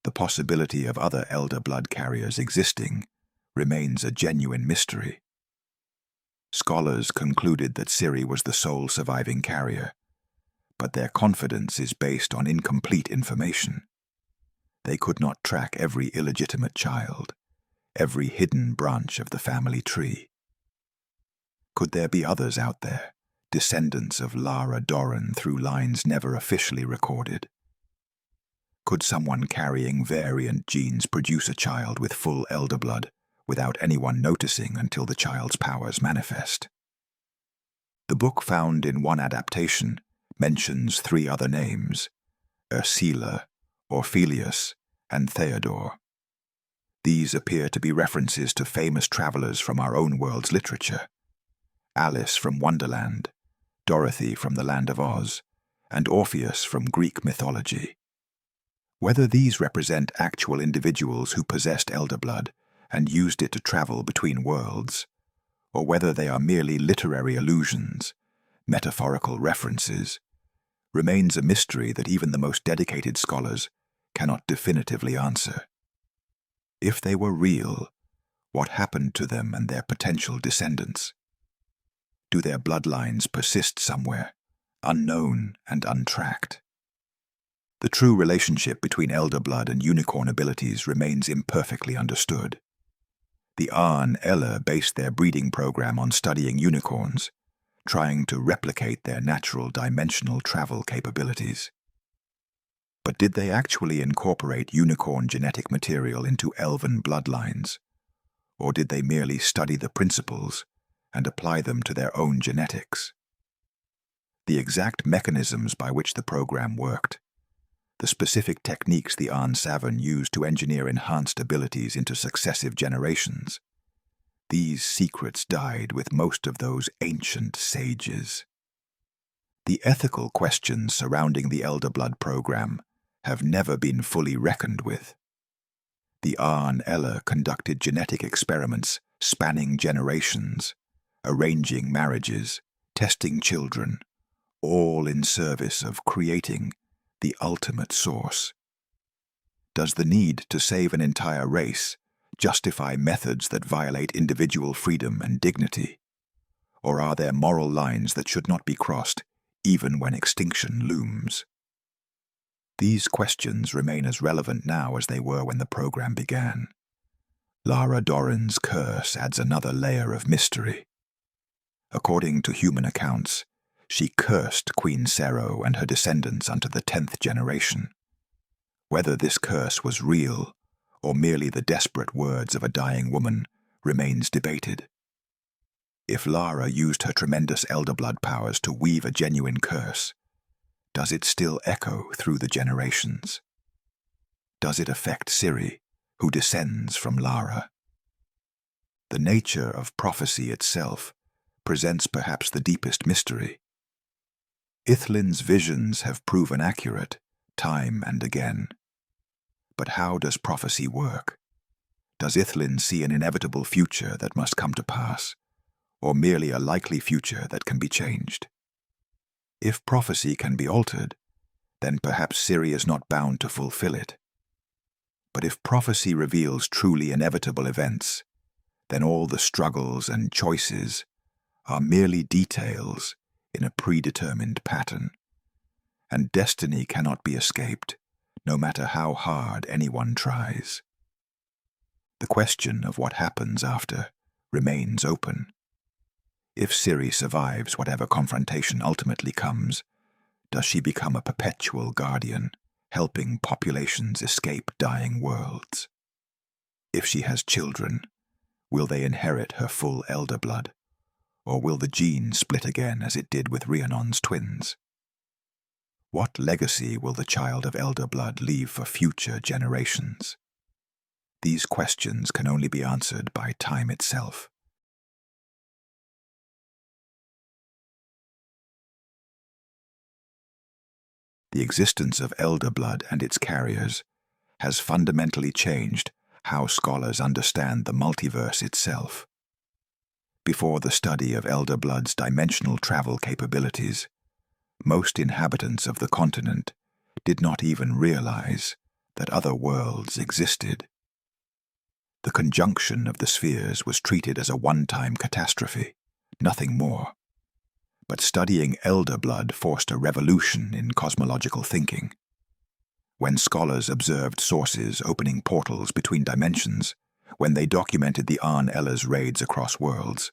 Speaker 1: The possibility of other elder blood carriers existing remains a genuine mystery. Scholars concluded that Ciri was the sole surviving carrier, but their confidence is based on incomplete information. They could not track every illegitimate child, every hidden branch of the family tree. Could there be others out there, descendants of Lara Dorren through lines never officially recorded? Could someone carrying variant genes produce a child with full elder blood without anyone noticing until the child's powers manifest? The book found in one adaptation mentions 3 other names: Cirilla, Orpheus, and Theodore. These appear to be references to famous travelers from our own world's literature: Alice from Wonderland, Dorothy from the Land of Oz, and Orpheus from Greek mythology. Whether these represent actual individuals who possessed elder blood and used it to travel between worlds, or whether they are merely literary allusions, metaphorical references, remains a mystery that even the most dedicated scholars cannot definitively answer. If they were real, what happened to them and their potential descendants? Do their bloodlines persist somewhere, unknown and untracked? The true relationship between elder blood and unicorn abilities remains imperfectly understood. The Aen Elle based their breeding program on studying unicorns, trying to replicate their natural dimensional travel capabilities. But did they actually incorporate unicorn genetic material into elven bloodlines, or did they merely study the principles and apply them to their own genetics? The exact mechanisms by which the program worked, the specific techniques the Aen Savin used to engineer enhanced abilities into successive generations, these secrets died with most of those ancient sages. The ethical questions surrounding the Elder Blood program have never been fully reckoned with. The Aen Elle conducted genetic experiments spanning generations, arranging marriages, testing children, all in service of creating the ultimate source. Does the need to save an entire race justify methods that violate individual freedom and dignity? Or are there moral lines that should not be crossed even when extinction looms? These questions remain as relevant now as they were when the program began. Lara Dorren's curse adds another layer of mystery. According to human accounts, she cursed Queen Sero and her descendants unto the 10th generation. Whether this curse was real or merely the desperate words of a dying woman remains debated. If Lara used her tremendous elder blood powers to weave a genuine curse, does it still echo through the generations? Does it affect Ciri, who descends from Lara? The nature of prophecy itself presents perhaps the deepest mystery. Ithlin's visions have proven accurate time and again. But how does prophecy work? Does Ithlinne see an inevitable future that must come to pass, or merely a likely future that can be changed? If prophecy can be altered, then perhaps Ciri is not bound to fulfill it. But if prophecy reveals truly inevitable events, then all the struggles and choices are merely details in a predetermined pattern, and destiny cannot be escaped, no matter how hard anyone tries. The question of what happens after remains open. If Ciri survives whatever confrontation ultimately comes, does she become a perpetual guardian, helping populations escape dying worlds? If she has children, will they inherit her full elder blood, or will the gene split again as it did with Riannon's twins? What legacy will the child of elder blood leave for future generations? These questions can only be answered by time itself. The existence of elder blood and its carriers has fundamentally changed how scholars understand the multiverse itself. Before the study of elder blood's dimensional travel capabilities, most inhabitants of the continent did not even realize that other worlds existed. The conjunction of the spheres was treated as a one-time catastrophe, nothing more. But studying elder blood forced a revolution in cosmological thinking. When scholars observed sources opening portals between dimensions, when they documented the Aen Elle's raids across worlds,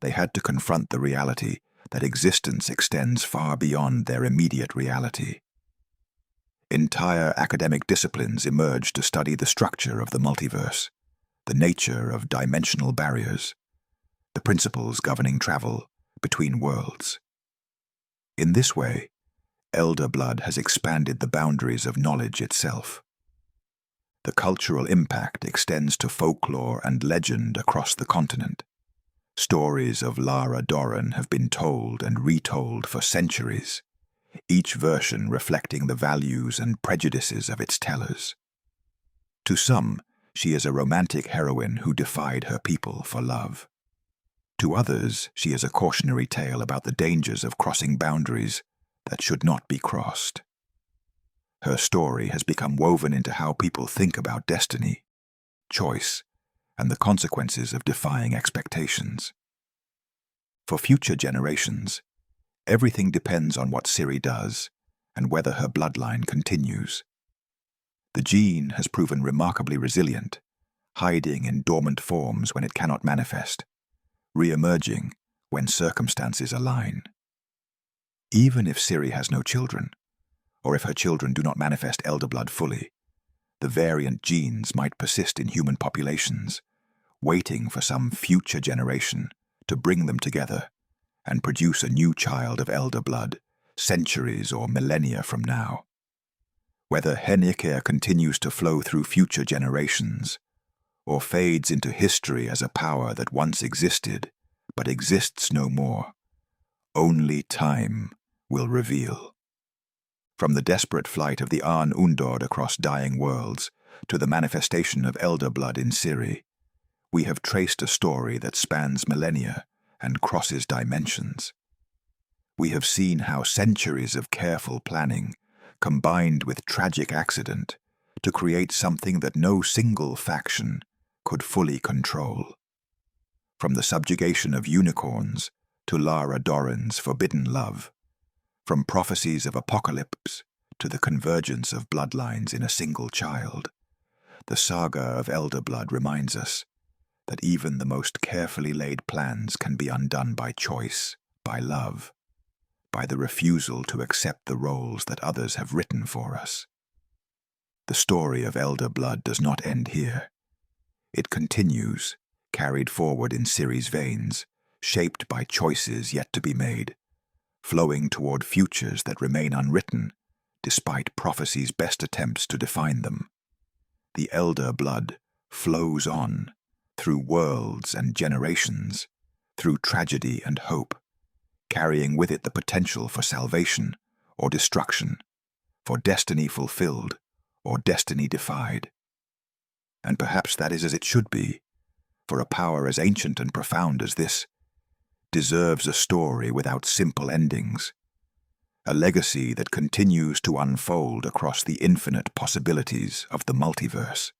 Speaker 1: they had to confront the reality that existence extends far beyond their immediate reality. Entire academic disciplines emerged to study the structure of the multiverse, the nature of dimensional barriers, the principles governing travel between worlds. In this way, elder blood has expanded the boundaries of knowledge itself. The cultural impact extends to folklore and legend across the continent. Stories of Lara Dorren have been told and retold for centuries, each version reflecting the values and prejudices of its tellers. To some, she is a romantic heroine who defied her people for love. To others, she is a cautionary tale about the dangers of crossing boundaries that should not be crossed. Her story has become woven into how people think about destiny, choice, and the consequences of defying expectations. For future generations, everything depends on what Ciri does and whether her bloodline continues. The gene has proven remarkably resilient, hiding in dormant forms when it cannot manifest, re-emerging when circumstances align. Even if Ciri has no children, or if her children do not manifest elder blood fully, the variant genes might persist in human populations, waiting for some future generation to bring them together and produce a new child of elder blood centuries or millennia from now. Whether Hen Ichaer continues to flow through future generations or fades into history as a power that once existed but exists no more, only time will reveal. From the desperate flight of the Aen Undod across dying worlds to the manifestation of elder blood in Ciri, we have traced a story that spans millennia and crosses dimensions. We have seen how centuries of careful planning combined with tragic accident to create something that no single faction could fully control. From the subjugation of unicorns to Lara Dorren's forbidden love, from prophecies of apocalypse to the convergence of bloodlines in a single child, the saga of elder blood reminds us that even the most carefully laid plans can be undone by choice, by love, by the refusal to accept the roles that others have written for us. The story of elder blood does not end here. It continues, carried forward in Ciri's veins, shaped by choices yet to be made, flowing toward futures that remain unwritten, despite prophecy's best attempts to define them. The elder blood flows on, through worlds and generations, through tragedy and hope, carrying with it the potential for salvation or destruction, for destiny fulfilled or destiny defied. And perhaps that is as it should be, for a power as ancient and profound as this deserves a story without simple endings, a legacy that continues to unfold across the infinite possibilities of the multiverse.